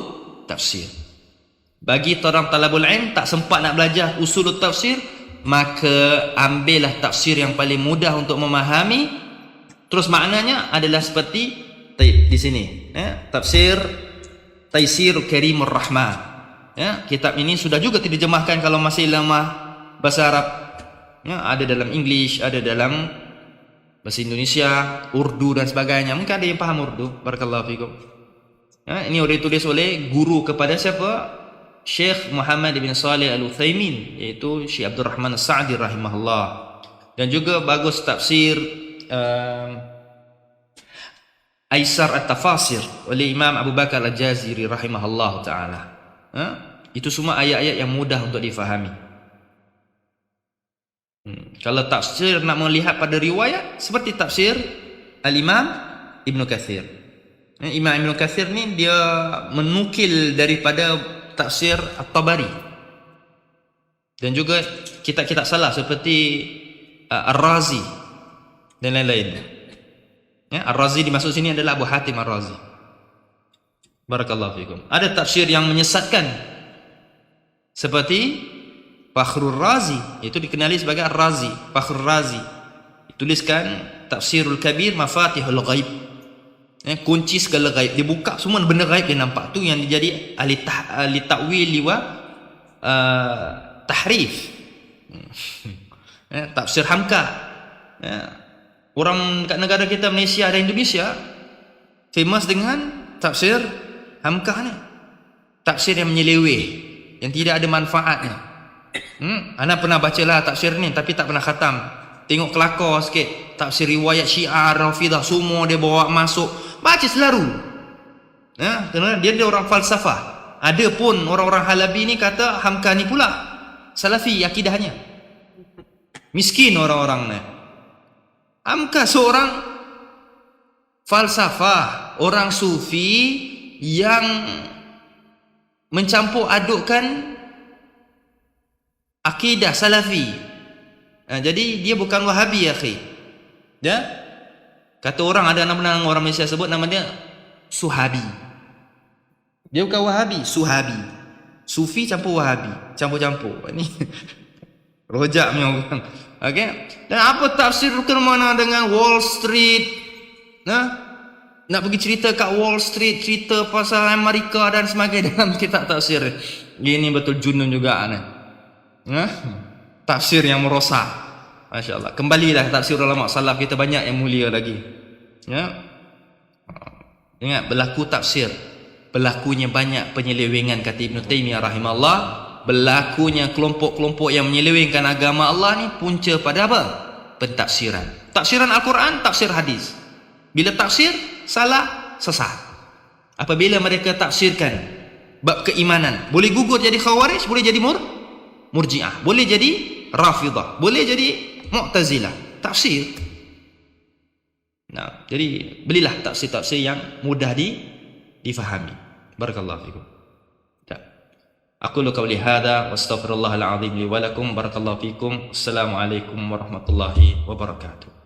tafsir. Bagi orang talabul ilm tak sempat nak belajar usulul tafsir, maka ambillah tafsir yang paling mudah untuk memahami. Terus maknanya adalah seperti di sini, tafsir Taisir Karimur Rahman. Kitab ini sudah juga diterjemahkan kalau masih lemah bahasa Arab. Ada dalam English, ada dalam bahasa Indonesia, Urdu dan sebagainya. Mungkin ada yang faham Urdu. Barakallahu fikum. Ini ditulis oleh guru kepada siapa? Syekh Muhammad bin Saleh Al-Utsaimin, iaitu Syekh Abdul Rahman As-Sa'di rahimahullah. Dan juga bagus tafsir Aisar At-Tafasir oleh Imam Abu Bakar Al-Jaziri rahimahullah ta'ala. Itu semua ayat-ayat yang mudah untuk difahami. Kalau tafsir nak melihat pada riwayat, seperti tafsir Al-Imam Ibn Kathir. Imam Ibn Kathir ni dia menukil daripada tafsir At-Tabari. Dan juga kitab-kitab salah seperti Ar-Razi dan lain-lain. Ar-Razi dimaksud sini adalah Abu Hatim Ar-Razi. Barakallahu fikum. Ada tafsir yang menyesatkan seperti Fakhrul Razi, itu dikenali sebagai Ar-Razi. Fakhrul Razi dituliskan Tafsirul Kabir Mafatihul Ghaib. Kunci segala gaib, dia buka semua benda gaib dia nampak. Tu yang dia jadi ahli takwil wa tahrif. Tafsir hamka. Orang kat negara kita Malaysia dan Indonesia famous dengan tafsir hamka ni. Tafsir yang menyeleweh, yang tidak ada manfaatnya. Ana pernah bacalah tafsir ni tapi tak pernah khatam. Tengok kelakar sikit. Tafsir riwayat Syiah, Rafidah, semua dia bawa masuk. Baca selalu. Kerana dia orang falsafah. Ada pun orang-orang Halabi ni kata hamka ni pula Salafi akidahnya. Miskin orang-orang ni. Hamka seorang falsafah, orang sufi yang mencampur adukkan akidah Salafi. Jadi dia bukan Wahabi, akhi. Ya? Kata orang, ada nama orang Malaysia sebut nama dia Suhabi. Dia bukan Wahabi, Suhabi. Sufi campur Wahabi, campur-campur. Ini rojak punya orang. Okey. Dan apa tafsir ke mana dengan Wall Street? Nak pergi cerita kat Wall Street, cerita pasal Amerika dan sebagainya dalam kitab tafsir. Ini betul junun juga ni. Tafsir yang merosak. Masya-Allah. Kembalilah tafsir ulama salaf kita banyak yang mulia lagi. Ya. Ingat berlaku tafsir. Berlakunya banyak penyelewengan kata Ibn Taymiyah rahimahullah. Berlakunya kelompok-kelompok yang menyelewengkan agama Allah ni punca pada apa? Pentafsiran. Tafsiran Al-Quran, tafsir hadis. Bila tafsir salah, sesat. Apabila mereka tafsirkan bab keimanan, boleh gugur jadi Khawarij, boleh jadi Murji'ah, boleh jadi Rafidah, boleh jadi Mu'tazilah. Tafsir. Nah, jadi belilah tafsir-tafsir yang mudah difahami. Barakallahu fikum. Aku qauli hadza wa astaghfirullahal azim li wa lakum. Barakallahu fikum. Assalamualaikum warahmatullahi wabarakatuh.